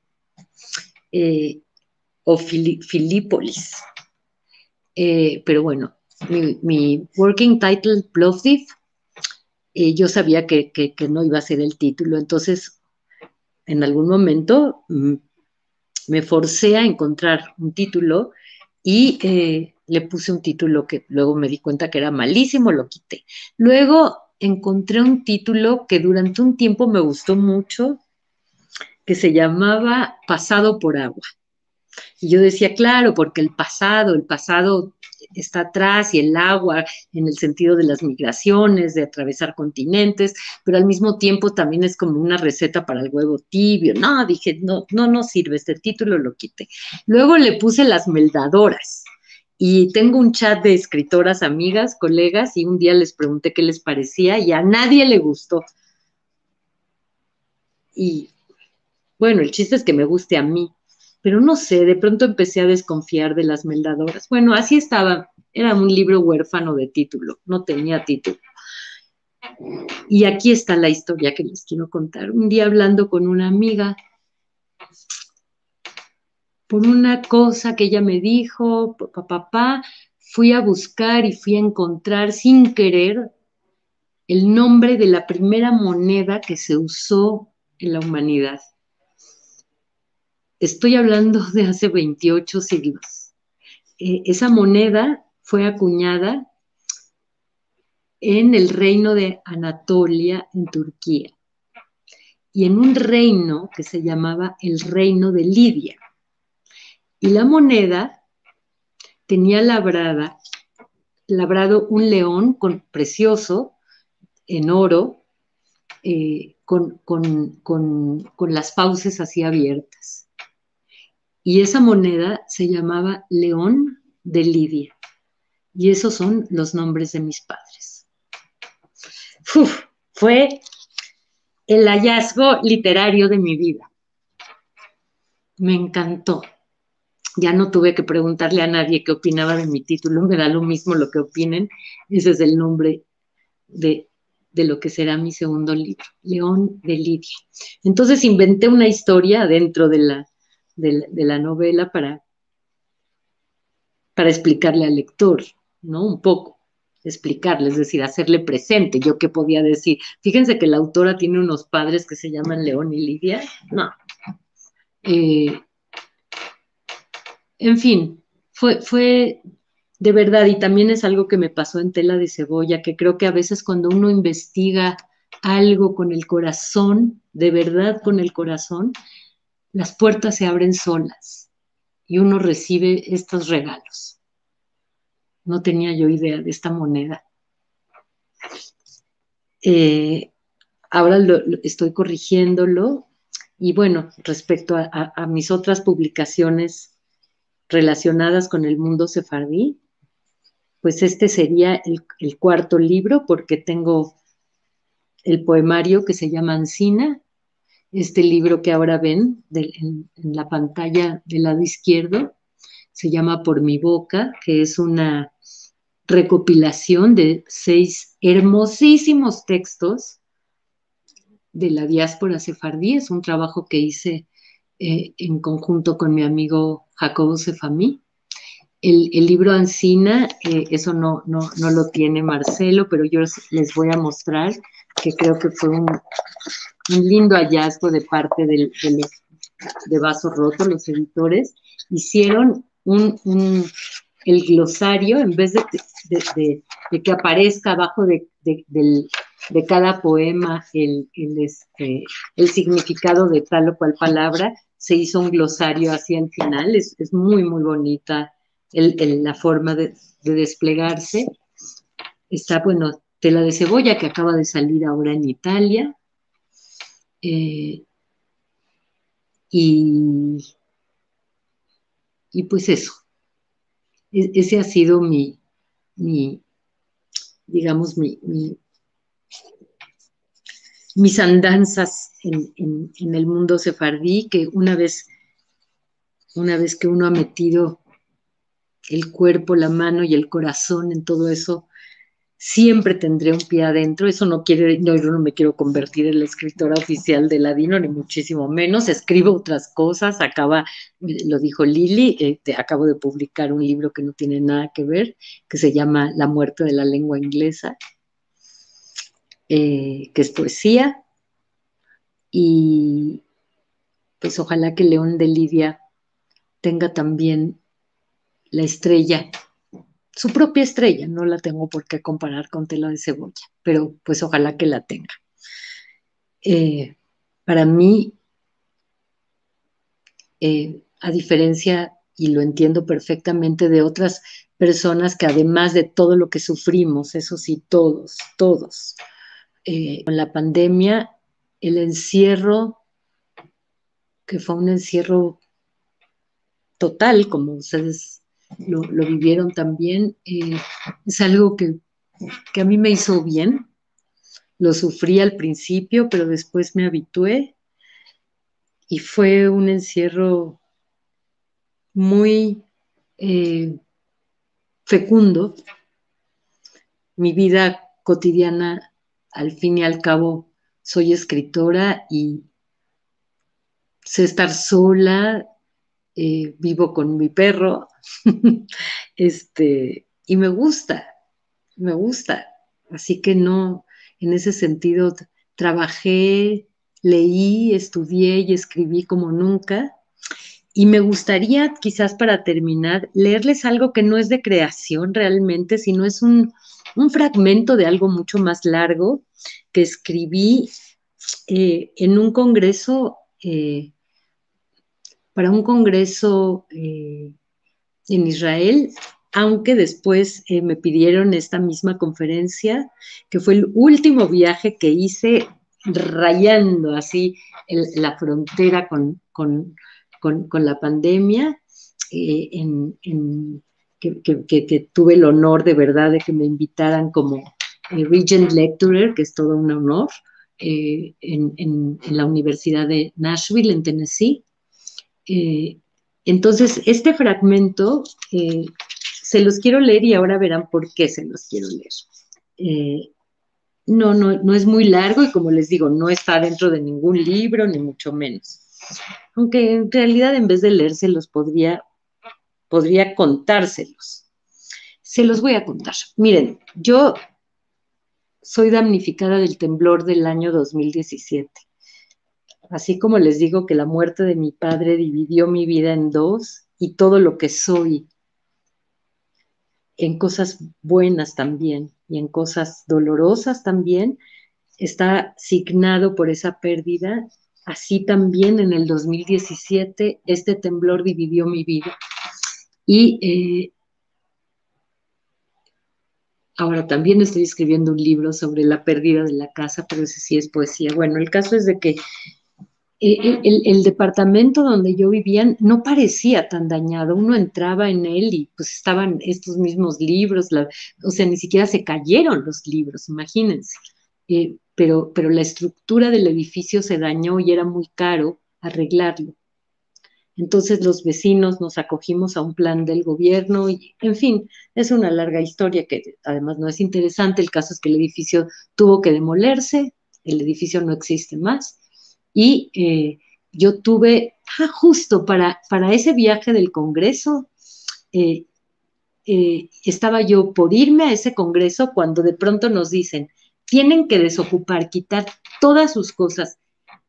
o Filípolis. Pero bueno, mi working title, Plovdiv, yo sabía que no iba a ser el título, entonces en algún momento me forcé a encontrar un título y le puse un título que luego me di cuenta que era malísimo, lo quité. Luego encontré un título que durante un tiempo me gustó mucho, que se llamaba Pasado por agua. Y yo decía, claro, porque el pasado está atrás y el agua en el sentido de las migraciones, de atravesar continentes, pero al mismo tiempo también es como una receta para el huevo tibio. No, dije, no sirve, este título lo quité. Luego le puse Las Meldadoras. Y tengo un chat de escritoras, amigas, colegas, y un día les pregunté qué les parecía y a nadie le gustó. Y bueno, el chiste es que me guste a mí, pero no sé, de pronto empecé a desconfiar de Las Meldadoras. Bueno, así estaba, era un libro huérfano de título, no tenía título. Y aquí está la historia que les quiero contar. Un día hablando con una amiga, por una cosa que ella me dijo, papá, fui a buscar y fui a encontrar sin querer el nombre de la primera moneda que se usó en la humanidad. Estoy hablando de hace 28 siglos. Esa moneda fue acuñada en el reino de Anatolia, en Turquía, y en un reino que se llamaba el reino de Lidia. Y la moneda tenía labrado un león precioso, en oro, con las fauces así abiertas. Y esa moneda se llamaba León de Lidia. Y esos son los nombres de mis padres. Fue el hallazgo literario de mi vida. Me encantó. Ya no tuve que preguntarle a nadie qué opinaba de mi título, me da lo mismo lo que opinen. Ese es el nombre de lo que será mi segundo libro, León de Lidia. Entonces inventé una historia dentro de la novela para explicarle al lector, ¿no? Un poco, explicarle, es decir, hacerle presente. ¿Yo qué podía decir? Fíjense que la autora tiene unos padres que se llaman León y Lidia. No. En fin, fue de verdad, y también es algo que me pasó en Tela de Cebolla, que creo que a veces cuando uno investiga algo con el corazón, de verdad con el corazón, las puertas se abren solas y uno recibe estos regalos. No tenía yo idea de esta moneda. Ahora estoy corrigiéndolo, y bueno, respecto a mis otras publicaciones relacionadas con el mundo sefardí, pues este sería el cuarto libro, porque tengo el poemario que se llama Ancina, este libro que ahora ven en la pantalla del lado izquierdo, se llama Por mi boca, que es una recopilación de 6 hermosísimos textos de la diáspora sefardí. Es un trabajo que hice en conjunto con mi amigo Jacobo Sefamí. El libro Ancina, eso no lo tiene Marcelo, pero yo les voy a mostrar que creo que fue un lindo hallazgo de parte de Vaso Roto, los editores. Hicieron el glosario, en vez de que aparezca abajo de cada poema el significado de tal o cual palabra, se hizo un glosario hacia el final. Es muy, muy bonita la forma de desplegarse. Está, bueno, Tela de cebolla, que acaba de salir ahora en Italia. Y pues eso. Ese ha sido digamos, mis andanzas en el mundo sefardí, que una vez que uno ha metido el cuerpo, la mano y el corazón en todo eso, siempre tendré un pie adentro. Eso no quiere, yo no me quiero convertir en la escritora oficial de Ladino, ni muchísimo menos. Escribo otras cosas, lo dijo Lili, acabo de publicar un libro que no tiene nada que ver, que se llama La muerte de la lengua inglesa, que es poesía, y pues ojalá que León de Lidia tenga también la estrella, su propia estrella. No la tengo por qué comparar con Tela de cebolla, pero pues ojalá que la tenga. Para mí, a diferencia, y lo entiendo perfectamente, de otras personas que además de todo lo que sufrimos, eso sí, todos, con la pandemia, el encierro, que fue un encierro total, como ustedes lo vivieron también, es algo que a mí me hizo bien. Lo sufrí al principio, pero después me habitué, y fue un encierro muy fecundo. Mi vida cotidiana, al fin y al cabo, soy escritora y sé estar sola, vivo con mi perro, y me gusta. Así que no, en ese sentido, trabajé, leí, estudié y escribí como nunca. Y me gustaría, quizás para terminar, leerles algo que no es de creación realmente, sino es un fragmento de algo mucho más largo que escribí en un congreso, para un congreso en Israel, aunque después me pidieron esta misma conferencia, que fue el último viaje que hice rayando así la frontera con la pandemia, que tuve el honor de verdad de que me invitaran como Regent Lecturer, que es todo un honor, en la Universidad de Nashville, en Tennessee. Entonces, este fragmento se los quiero leer y ahora verán por qué se los quiero leer. No es muy largo y, como les digo, no está dentro de ningún libro, ni mucho menos. Aunque en realidad, en vez de leérselos, podría contárselos. Se los voy a contar. Miren, yo soy damnificada del temblor del año 2017. Así como les digo que la muerte de mi padre dividió mi vida en dos, y todo lo que soy, en cosas buenas también y en cosas dolorosas también, está signado por esa pérdida. Así también en el 2017 este temblor dividió mi vida. Y ahora también estoy escribiendo un libro sobre la pérdida de la casa, pero ese sí es poesía. Bueno, el caso es de que el departamento donde yo vivía no parecía tan dañado. Uno entraba en él y pues estaban estos mismos libros, o sea, ni siquiera se cayeron los libros, imagínense. Pero la estructura del edificio se dañó y era muy caro arreglarlo. Entonces los vecinos nos acogimos a un plan del gobierno y, en fin, es una larga historia que además no es interesante. El caso es que el edificio tuvo que demolerse, el edificio no existe más. Y yo tuve, justo para ese viaje del Congreso, estaba yo por irme a ese Congreso cuando de pronto nos dicen, tienen que desocupar, quitar todas sus cosas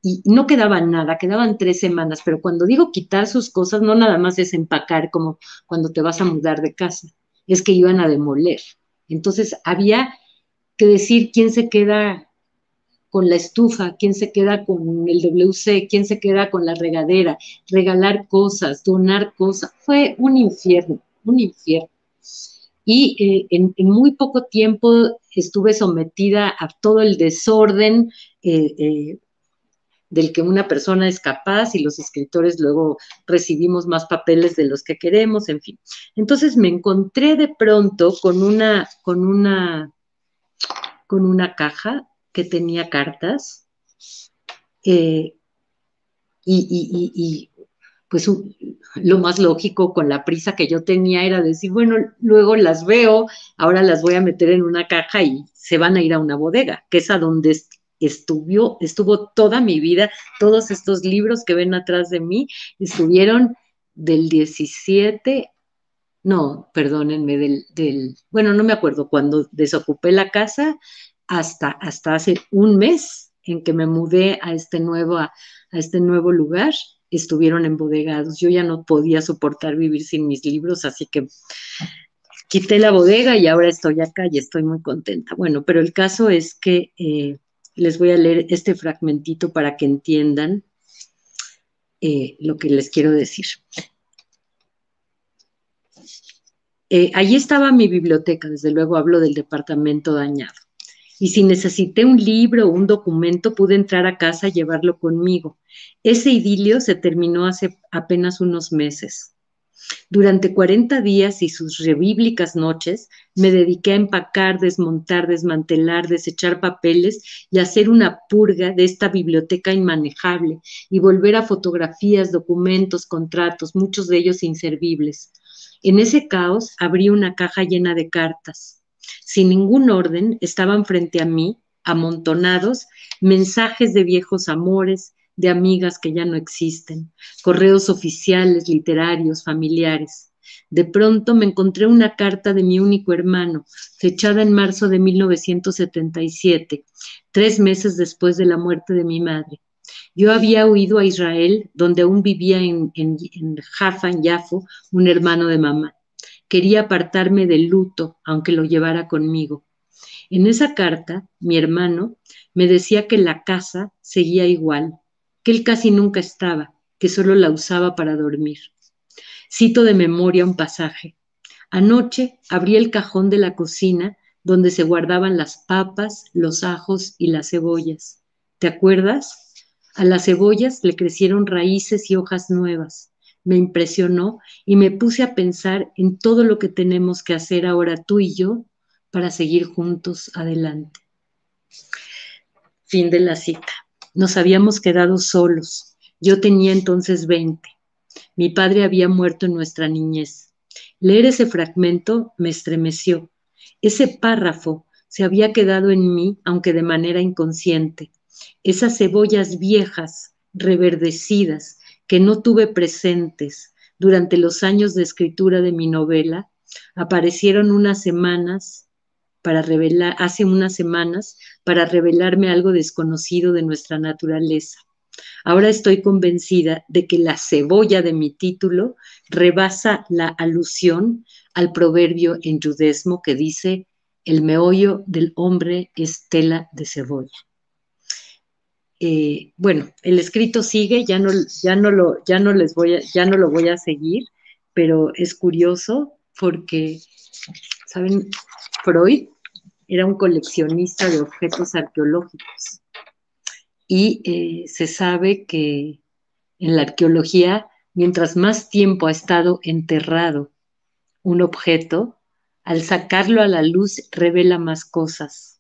y no quedaba nada, quedaban 3 semanas, pero cuando digo quitar sus cosas, no nada más es empacar como cuando te vas a mudar de casa, es que iban a demoler. Entonces había que decir quién se queda con la estufa, quién se queda con el WC, quién se queda con la regadera, regalar cosas, donar cosas. Fue un infierno, un infierno. Y en muy poco tiempo estuve sometida a todo el desorden del que una persona es capaz y los escritores luego recibimos más papeles de los que queremos, en fin. Entonces me encontré de pronto con una caja que tenía cartas eh, y pues lo más lógico con la prisa que yo tenía era decir, bueno, luego las veo, ahora las voy a meter en una caja y se van a ir a una bodega, que es a donde estuvo toda mi vida. Todos estos libros que ven atrás de mí estuvieron del 17, no, perdónenme, bueno, no me acuerdo, cuando desocupé la casa hasta hace un mes en que me mudé a este nuevo lugar, estuvieron embodegados. Yo ya no podía soportar vivir sin mis libros, así que quité la bodega y ahora estoy acá y estoy muy contenta. Bueno, pero el caso es que les voy a leer este fragmentito para que entiendan lo que les quiero decir. Allí estaba mi biblioteca, desde luego hablo del departamento dañado. Y si necesité un libro o un documento, pude entrar a casa y llevarlo conmigo. Ese idilio se terminó hace apenas unos meses. Durante 40 días y sus rebíblicas noches, me dediqué a empacar, desmontar, desmantelar, desechar papeles y hacer una purga de esta biblioteca inmanejable y volver a fotografías, documentos, contratos, muchos de ellos inservibles. En ese caos abrí una caja llena de cartas. Sin ningún orden, estaban frente a mí, amontonados, mensajes de viejos amores, de amigas que ya no existen, correos oficiales, literarios, familiares. De pronto me encontré una carta de mi único hermano, fechada en marzo de 1977, 3 meses después de la muerte de mi madre. Yo había huido a Israel, donde aún vivía en Jaffa, en Yafo, un hermano de mamá. Quería apartarme del luto, aunque lo llevara conmigo. En esa carta, mi hermano me decía que la casa seguía igual, que él casi nunca estaba, que solo la usaba para dormir. Cito de memoria un pasaje. Anoche abrí el cajón de la cocina donde se guardaban las papas, los ajos y las cebollas. ¿Te acuerdas? A las cebollas le crecieron raíces y hojas nuevas. Me impresionó y me puse a pensar en todo lo que tenemos que hacer ahora tú y yo para seguir juntos adelante. Fin de la cita. Nos habíamos quedado solos. Yo tenía entonces 20. Mi padre había muerto en nuestra niñez. Leer ese fragmento me estremeció. Ese párrafo se había quedado en mí, aunque de manera inconsciente. Esas cebollas viejas, reverdecidas, que no tuve presentes durante los años de escritura de mi novela, aparecieron hace unas semanas para revelarme algo desconocido de nuestra naturaleza. Ahora estoy convencida de que la cebolla de mi título rebasa la alusión al proverbio en yudesmo que dice: el meollo del hombre es tela de cebolla. Bueno, el escrito sigue, ya no lo voy a seguir, pero es curioso porque, ¿saben? Freud era un coleccionista de objetos arqueológicos y se sabe que en la arqueología, mientras más tiempo ha estado enterrado un objeto, al sacarlo a la luz revela más cosas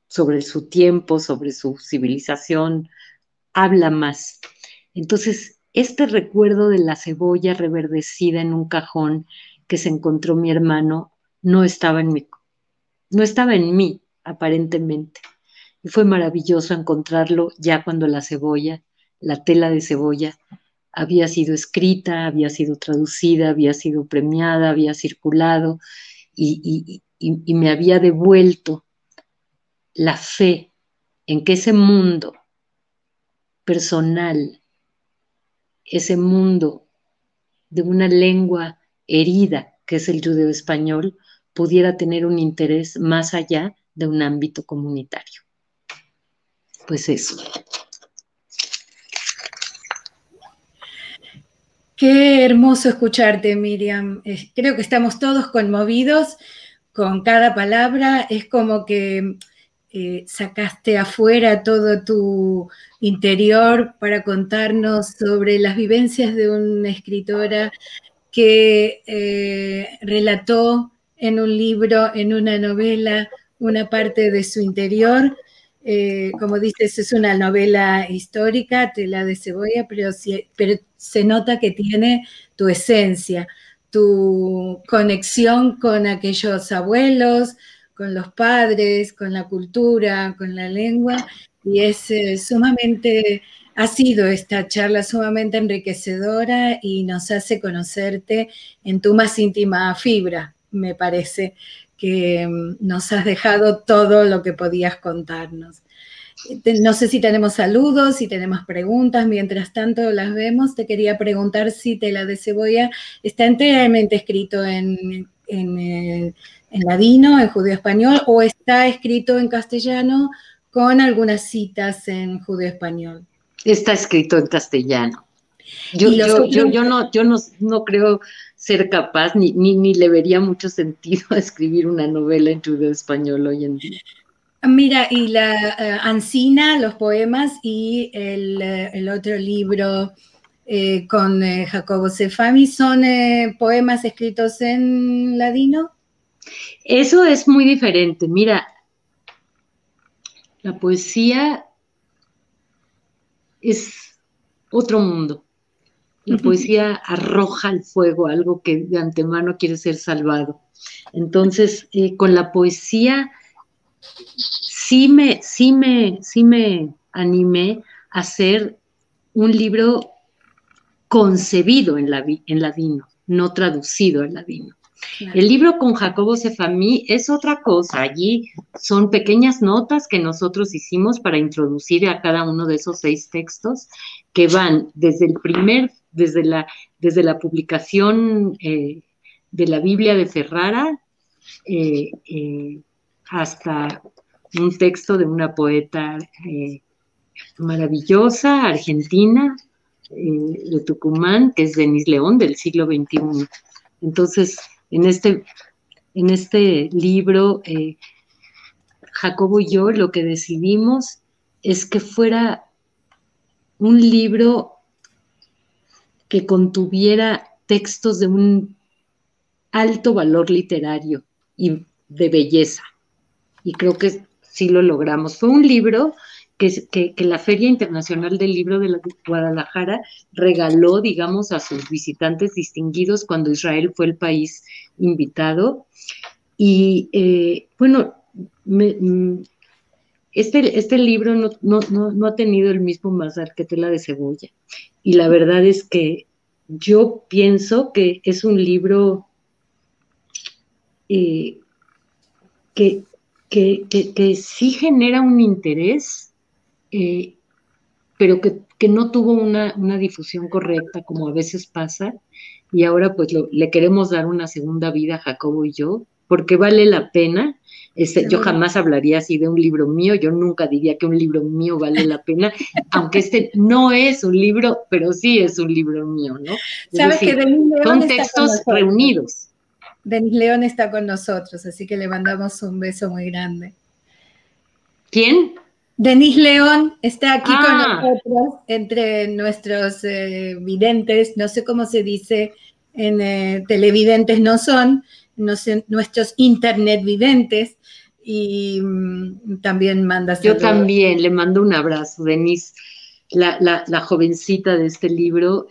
sobre su tiempo, sobre su civilización, habla más. Entonces, este recuerdo de la cebolla reverdecida en un cajón que se encontró mi hermano no estaba en mí, aparentemente. Y fue maravilloso encontrarlo ya cuando la tela de cebolla, había sido escrita, había sido traducida, había sido premiada, había circulado y me había devuelto la fe en que ese mundo personal, ese mundo de una lengua herida, que es el judeo-español, pudiera tener un interés más allá de un ámbito comunitario. Pues eso.
Qué hermoso escucharte, Miriam. Creo que estamos todos conmovidos con cada palabra. Es como que sacaste afuera todo tu interior para contarnos sobre las vivencias de una escritora que relató en un libro, en una novela, una parte de su interior. Como dices, es una novela histórica, Tela de cebolla, pero se nota que tiene tu esencia, tu conexión con aquellos abuelos, con los padres, con la cultura, con la lengua, y es sumamente, ha sido esta charla sumamente enriquecedora y nos hace conocerte en tu más íntima fibra, me parece que nos has dejado todo lo que podías contarnos. No sé si tenemos saludos, si tenemos preguntas, mientras tanto las vemos. Te quería preguntar si Tela de cebolla está enteramente escrito en ladino, en judeo-español, o está escrito en castellano con algunas citas en judeo-español.
Está escrito en castellano. Yo no creo ser capaz, ni le vería mucho sentido a escribir una novela en judeo-español hoy en día.
Mira, y la Ancina, los poemas, y el otro libro con Jacobo Sefami, ¿son poemas escritos en ladino?
Eso es muy diferente. Mira, la poesía es otro mundo. La poesía arroja al fuego algo que de antemano quiere ser salvado. Entonces, con la poesía sí me animé a hacer un libro concebido en ladino, no traducido en ladino. Claro. El libro con Jacobo Sefami es otra cosa. Allí son pequeñas notas que nosotros hicimos para introducir a cada uno de esos 6 textos que van desde la publicación de la Biblia de Ferrara hasta un texto de una poeta maravillosa, argentina, de Tucumán, que es Denise León, del siglo XXI. Entonces, en este libro, Jacobo y yo lo que decidimos es que fuera un libro que contuviera textos de un alto valor literario y de belleza. Y creo que sí lo logramos. Fue un libro que la Feria Internacional del Libro de Guadalajara regaló, digamos, a sus visitantes distinguidos cuando Israel fue el país invitado. Y bueno, este libro no ha tenido el mismo mazar que Tela de cebolla. Y la verdad es que yo pienso que es un libro que sí genera un interés, pero que no tuvo una difusión correcta, como a veces pasa, y ahora pues le queremos dar una segunda vida a Jacobo y yo, porque vale la pena. Yo jamás hablaría así de un libro mío, yo nunca diría que un libro mío vale la pena, aunque este no es un libro, pero sí es un libro mío, ¿no?
Sabes que
son textos reunidos.
Denise León está con nosotros, así que le mandamos un beso muy grande.
¿Quién?
Denise León está aquí con nosotros, entre nuestros videntes, no sé cómo se dice en televidentes, no son, no sé, nuestros internet videntes, y también manda saludos.
Yo también le mando un abrazo, Denise, la jovencita de este libro,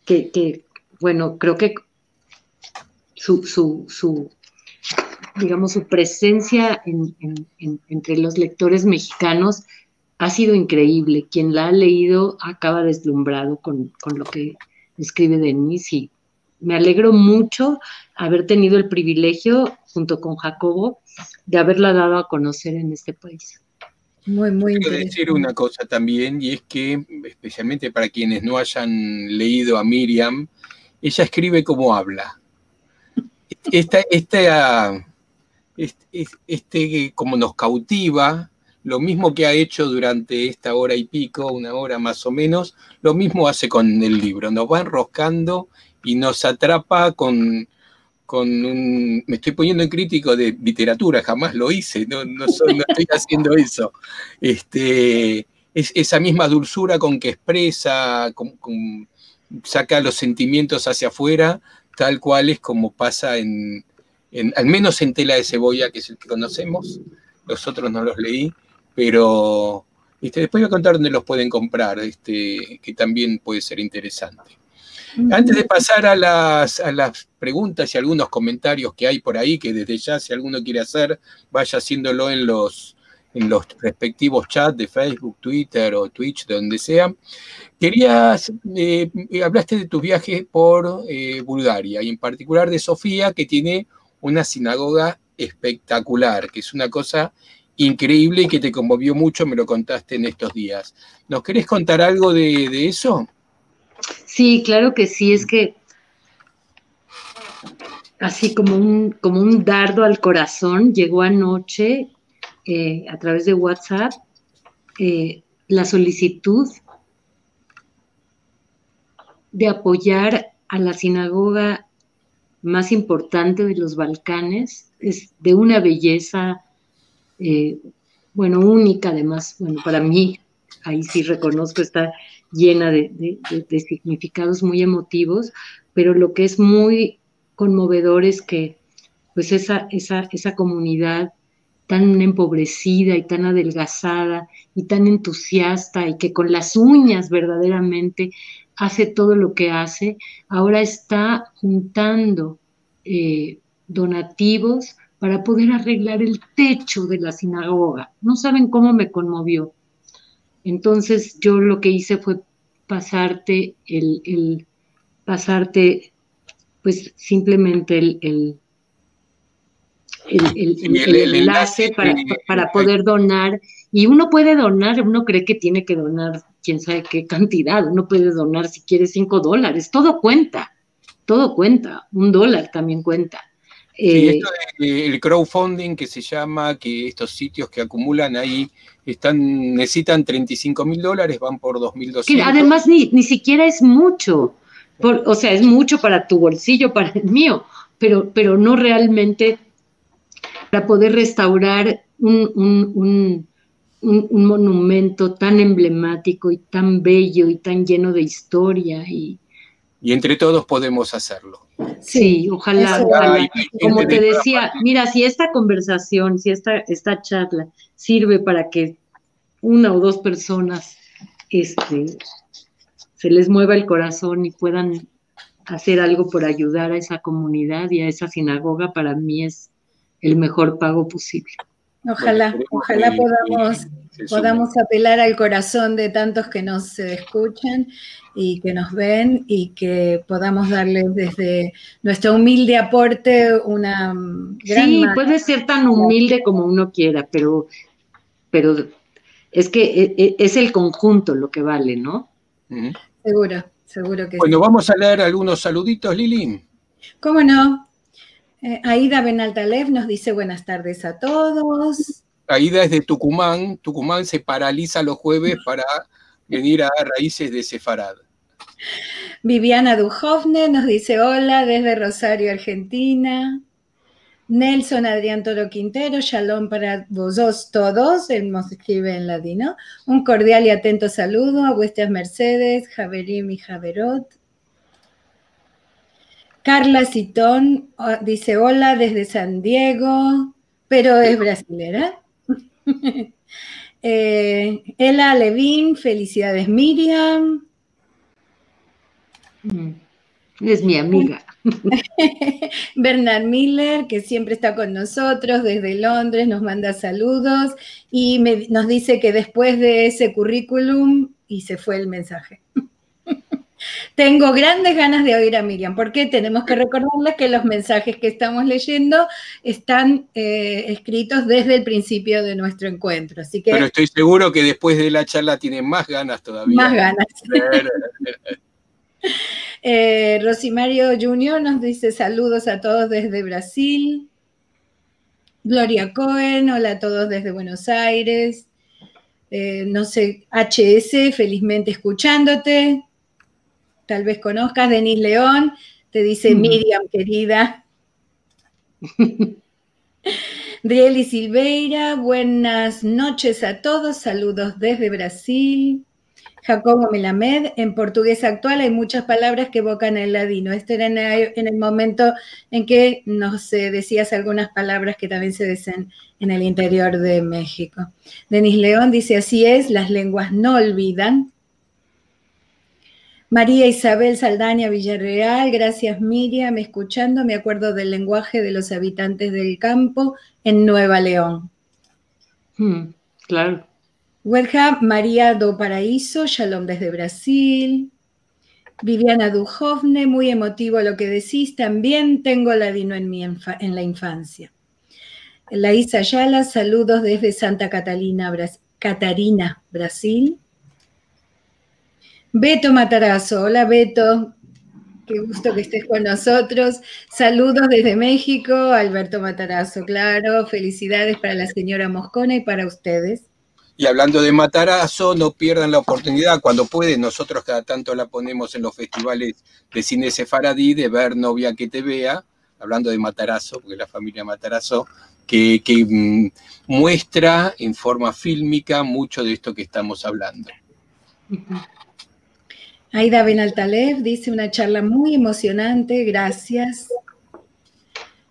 que bueno, creo que digamos, su presencia entre los lectores mexicanos ha sido increíble. Quien la ha leído acaba deslumbrado con lo que escribe Denise, y me alegro mucho haber tenido el privilegio, junto con Jacobo, de haberla dado a conocer en este país.
Muy, muy
Quiero
interesante.
decir una cosa también, y es que, especialmente para quienes no hayan leído a Miriam, ella escribe como habla. Como nos cautiva, lo mismo que ha hecho durante esta hora y pico, una hora más o menos, lo mismo hace con el libro. Nos va enroscando y nos atrapa con me estoy poniendo en crítico de literatura, jamás lo hice, no estoy haciendo eso. Esa misma dulzura con que expresa, saca los sentimientos hacia afuera, tal cual es como pasa al menos en Tela de Cebolla, que es el que conocemos, los otros no los leí, pero después voy a contar dónde los pueden comprar, que también puede ser interesante. Antes de pasar a las preguntas y algunos comentarios que hay por ahí, que desde ya, si alguno quiere hacer, vaya haciéndolo en los respectivos chats de Facebook, Twitter o Twitch, donde sea. Hablaste de tus viajes por Bulgaria, y en particular de Sofía, que tiene una sinagoga espectacular, que es una cosa increíble y que te conmovió mucho, me lo contaste en estos días. ¿Nos querés contar algo de eso?
Sí, claro que sí, es que así como un dardo al corazón, llegó anoche a través de WhatsApp la solicitud de apoyar a la sinagoga más importante de los Balcanes. Es de una belleza, única además, para mí, ahí sí reconozco, está llena de significados muy emotivos, pero lo que es muy conmovedor es que pues esa comunidad tan empobrecida y tan adelgazada y tan entusiasta y que con las uñas verdaderamente hace todo lo que hace, ahora está juntando donativos para poder arreglar el techo de la sinagoga. No saben cómo me conmovió. Entonces yo lo que hice fue pasarte pues simplemente el enlace para poder donar. Y uno puede donar, uno cree que tiene que donar quién sabe qué cantidad, uno puede donar si quiere $5, todo cuenta, $1 también cuenta.
Sí, esto el crowdfunding que se llama, que estos sitios que acumulan ahí necesitan $35.000, van por 2.200.
Que además ni siquiera es mucho, o sea, es mucho para tu bolsillo, para el mío, pero no realmente para poder restaurar un monumento tan emblemático y tan bello y tan lleno de historia. Y
entre todos podemos hacerlo.
Sí, ojalá. Como te decía, mira, si esta conversación, si esta charla sirve para que una o dos personas se les mueva el corazón y puedan hacer algo por ayudar a esa comunidad y a esa sinagoga, para mí es el mejor pago posible.
Ojalá podamos apelar al corazón de tantos que nos escuchan y que nos ven, y que podamos darles desde nuestro humilde aporte una gran
Sí, puede ser tan humilde como uno quiera, pero es que es el conjunto lo que vale, ¿no?
Seguro que sí.
Bueno, vamos a leer algunos saluditos, Lili.
¿Cómo no? Aida Benaltalev nos dice buenas tardes a todos.
Aida es de Tucumán. Tucumán se paraliza los jueves para venir a Raíces de Sefarad.
Viviana Dujovne nos dice hola desde Rosario, Argentina. Nelson Adrián Toro Quintero, shalom para vosotros todos, él nos escribe en latino. Un cordial y atento saludo a vuestras mercedes, Javerim y Javerot. Carla Citón dice hola desde San Diego, pero es brasilera. Ela Levin, felicidades Miriam.
Es mi amiga.
Bernard Miller, que siempre está con nosotros desde Londres, nos manda saludos y nos dice que después de ese currículum, y se fue el mensaje. Tengo grandes ganas de oír a Miriam, porque tenemos que recordarles que los mensajes que estamos leyendo están escritos desde el principio de nuestro encuentro. Así que,
pero estoy seguro que después de la charla tienen más ganas todavía.
Más ganas. Rosimario Junior nos dice saludos a todos desde Brasil. Gloria Cohen, hola a todos desde Buenos Aires. No sé, HS, felizmente escuchándote. Tal vez conozcas. Denis León te dice Miriam, querida. Drieli Silveira, buenas noches a todos, saludos desde Brasil. Jacobo Melamed, en portugués actual hay muchas palabras que evocan el ladino. Este era en el momento en que nos decías algunas palabras que también se dicen en el interior de México. Denis León dice, así es, las lenguas no olvidan. María Isabel Saldaña Villarreal, gracias Miriam, escuchando, me acuerdo del lenguaje de los habitantes del campo en Nueva León.
Claro.
Huelja María do Paraíso, Shalom desde Brasil. Viviana Dujovne, muy emotivo lo que decís, también tengo ladino en la infancia. Laísa Ayala, saludos desde Santa Catarina, Brasil. Beto Matarazzo, hola Beto, qué gusto que estés con nosotros. Saludos desde México, Alberto Matarazzo, claro, felicidades para la señora Moscona y para ustedes.
Y hablando de Matarazzo, no pierdan la oportunidad, cuando pueden, nosotros cada tanto la ponemos en los festivales de cine sefaradí, de ver Novia que te vea, hablando de Matarazzo, porque es la familia Matarazzo, que muestra en forma fílmica mucho de esto que estamos hablando.
Aida Benaltaleb dice, una charla muy emocionante, gracias.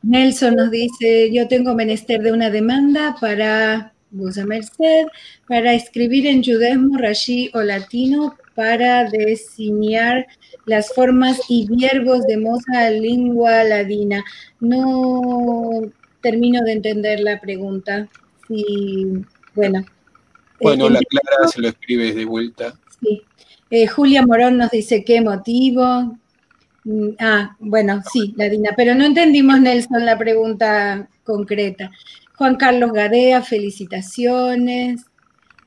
Nelson nos dice, yo tengo menester de una demanda para... Busa Merced, para escribir en judaísmo, rashi o latino, para designar las formas y verbos de moza lengua ladina. No termino de entender la pregunta. Sí, bueno.
Bueno, la Clara se lo escribes de vuelta.
Sí. Julia Morón nos dice, ¿qué motivo? Bueno, sí, ladina, pero no entendimos, Nelson, la pregunta concreta. Juan Carlos Gadea, felicitaciones.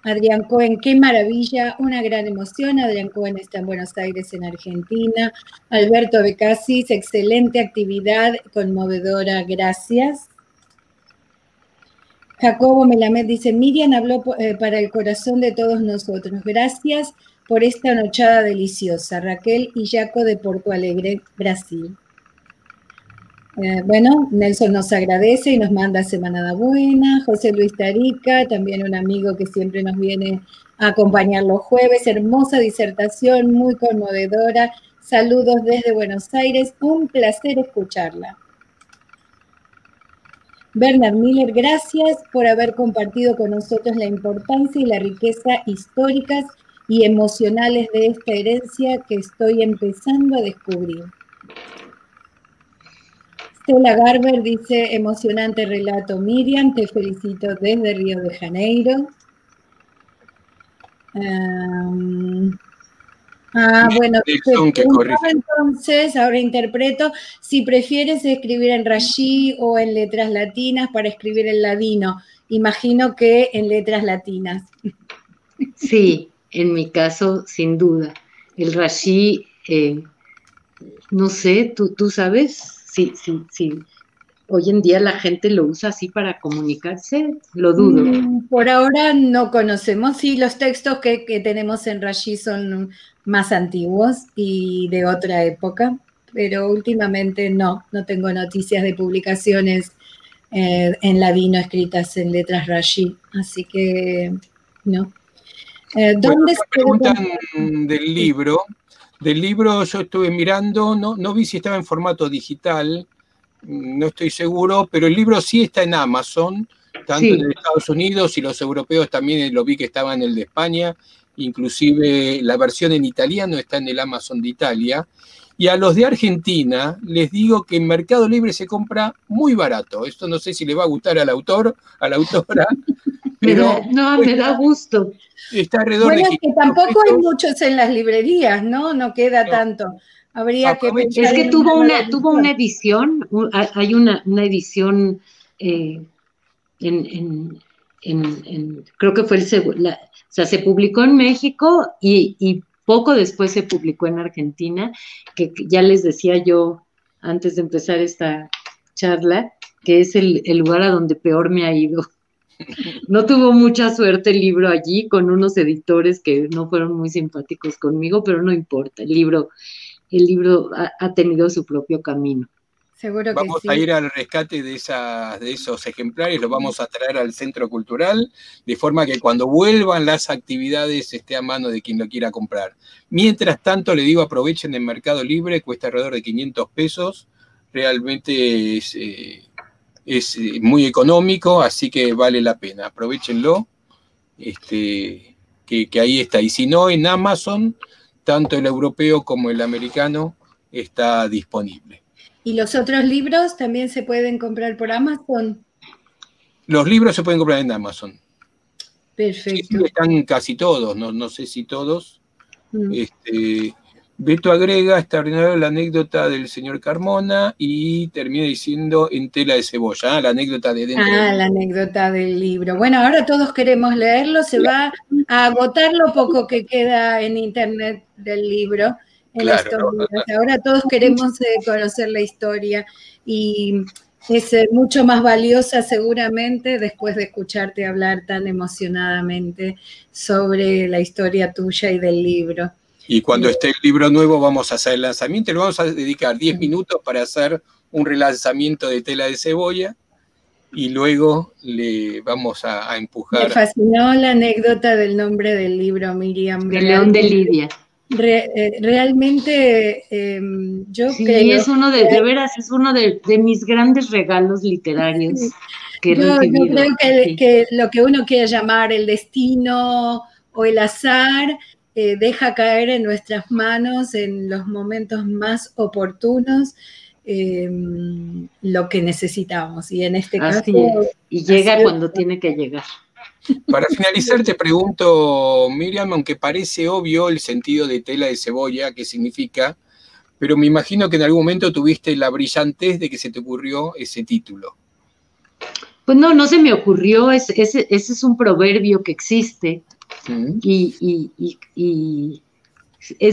Adrián Cohen, qué maravilla, una gran emoción. Adrián Cohen está en Buenos Aires, en Argentina. Alberto Becasis, excelente actividad, conmovedora, gracias. Jacobo Melamed dice, Miriam habló para el corazón de todos nosotros. Gracias por esta nochada deliciosa. Raquel y Jaco de Porto Alegre, Brasil. Bueno, Nelson nos agradece y nos manda Semanada Buena. José Luis Tarica, también un amigo que siempre nos viene a acompañar los jueves. Hermosa disertación, muy conmovedora. Saludos desde Buenos Aires, un placer escucharla. Bernard Miller, gracias por haber compartido con nosotros la importancia y la riqueza históricas y emocionales de esta herencia que estoy empezando a descubrir. Stella Garber dice, emocionante relato Miriam, te felicito desde Río de Janeiro. Bueno, entonces, ahora interpreto, si prefieres escribir en rashi o en letras latinas para escribir en ladino, imagino que en letras latinas.
Sí, en mi caso, sin duda. El rashi, no sé, ¿tú sabes? Sí. Hoy en día la gente lo usa así para comunicarse, lo dudo.
Por ahora no conocemos, sí, los textos que tenemos en rashi son más antiguos y de otra época, pero últimamente no tengo noticias de publicaciones en ladino escritas en letras rashi, así que no.
¿Dónde se preguntan del libro? Del libro yo estuve mirando, no vi si estaba en formato digital, no estoy seguro, pero el libro sí está en Amazon, tanto en Estados Unidos y los europeos también lo vi que estaba en el de España, inclusive la versión en italiano está en el Amazon de Italia, Y a los de Argentina les digo que en Mercado Libre se compra muy barato. Esto no sé si le va a gustar al autor, a la autora, pero
me da gusto.
Está alrededor
bueno,
de
es que tampoco hay muchos en las librerías, ¿no? No queda tanto. Habría que pensar.
Es que tuvo una edición, hay una edición creo que fue o sea, se publicó en México y poco después se publicó en Argentina, que ya les decía yo antes de empezar esta charla, que es el lugar a donde peor me ha ido. No tuvo mucha suerte el libro allí, con unos editores que no fueron muy simpáticos conmigo, pero no importa, el libro ha tenido su propio camino.
Seguro que
vamos
sí.
a ir al rescate de esos ejemplares, los vamos a traer al Centro Cultural, de forma que cuando vuelvan las actividades esté a mano de quien lo quiera comprar. Mientras tanto, le digo, aprovechen en Mercado Libre, cuesta alrededor de 500 pesos, realmente es muy económico, así que vale la pena, aprovechenlo, que ahí está. Y si no, en Amazon, tanto el europeo como el americano está disponible.
¿Y los otros libros también se pueden comprar por Amazon?
Los libros se pueden comprar en Amazon.
Perfecto.
Sí, están casi todos, no sé si todos. Beto agrega, extraordinario la anécdota del señor Carmona, y termina diciendo en tela de cebolla, la anécdota de dentro.
La anécdota del libro. Bueno, ahora todos queremos leerlo, se va a agotar lo poco que queda en internet del libro.
Claro.
Ahora todos queremos conocer la historia y es mucho más valiosa seguramente después de escucharte hablar tan emocionadamente sobre la historia tuya y del libro.
Y cuando esté el libro nuevo vamos a hacer el lanzamiento, le vamos a dedicar 10 minutos para hacer un relanzamiento de Tela de Cebolla y luego le vamos a empujar.
Me fascinó la anécdota del nombre del libro, Miriam.
El León de Lidia.
Realmente yo creo...
Sí, es uno de veras, es uno de mis grandes regalos literarios que he recibido.
Yo creo que lo que uno quiere llamar el destino o el azar deja caer en nuestras manos en los momentos más oportunos lo que necesitamos. Y en este caso...
Y llega cuando tiene que llegar.
Para finalizar, te pregunto, Miriam, aunque parece obvio el sentido de Tela de Cebolla, qué significa, pero me imagino que en algún momento tuviste la brillantez de que se te ocurrió ese título.
Pues no se me ocurrió, ese es un proverbio que existe, y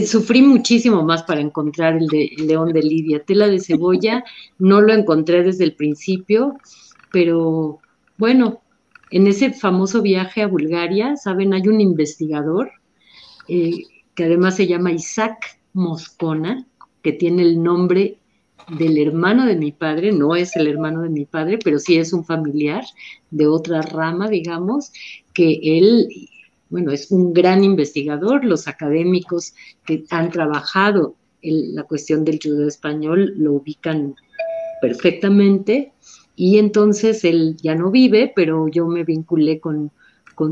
sufrí muchísimo más para encontrar el León de Lidia. Tela de Cebolla no lo encontré desde el principio, pero bueno, en ese famoso viaje a Bulgaria, ¿saben? Hay un investigador que además se llama Isaac Moscona, que tiene el nombre del hermano de mi padre, no es el hermano de mi padre, pero sí es un familiar de otra rama, digamos, que él, bueno, es un gran investigador. Los académicos que han trabajado en la cuestión del judeo español lo ubican perfectamente. Y entonces él ya no vive, pero yo me vinculé con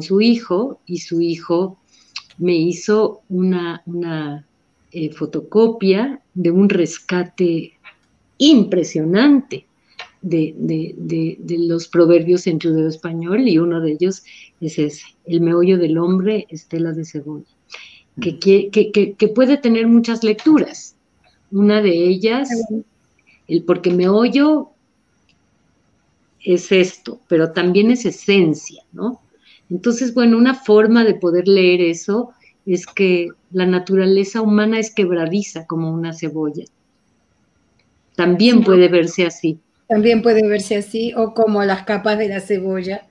su hijo, y su hijo me hizo una fotocopia de un rescate impresionante de los proverbios en judeo español, y uno de ellos es ese: el meollo del hombre es tela de cebolla, que puede tener muchas lecturas. Una de ellas, el porque meollo es esto, pero también es esencia, ¿no? Entonces, bueno, una forma de poder leer eso es que la naturaleza humana es quebradiza como una cebolla. También puede verse así.
También puede verse así, o como las capas de la cebolla.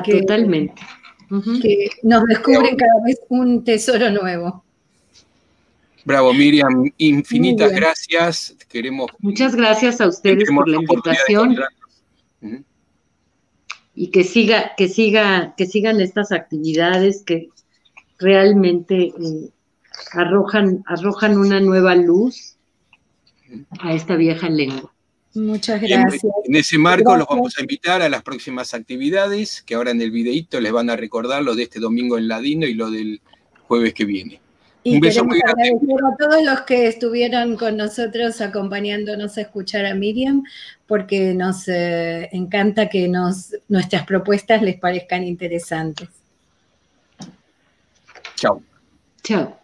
Totalmente.
Que nos descubren cada vez un tesoro nuevo.
Bravo, Miriam, infinitas gracias.
Muchas gracias a ustedes por la invitación. Y que sigan estas actividades que realmente arrojan una nueva luz a esta vieja lengua.
Muchas gracias.
En ese marco los vamos a invitar a las próximas actividades, que ahora en el videíto les van a recordar lo de este domingo en Ladino y lo del jueves que viene. Un beso
queremos
muy grande.
agradecer a todos los que estuvieron con nosotros acompañándonos a escuchar a Miriam, porque nos encanta que nuestras propuestas les parezcan interesantes.
Chao.
Chao.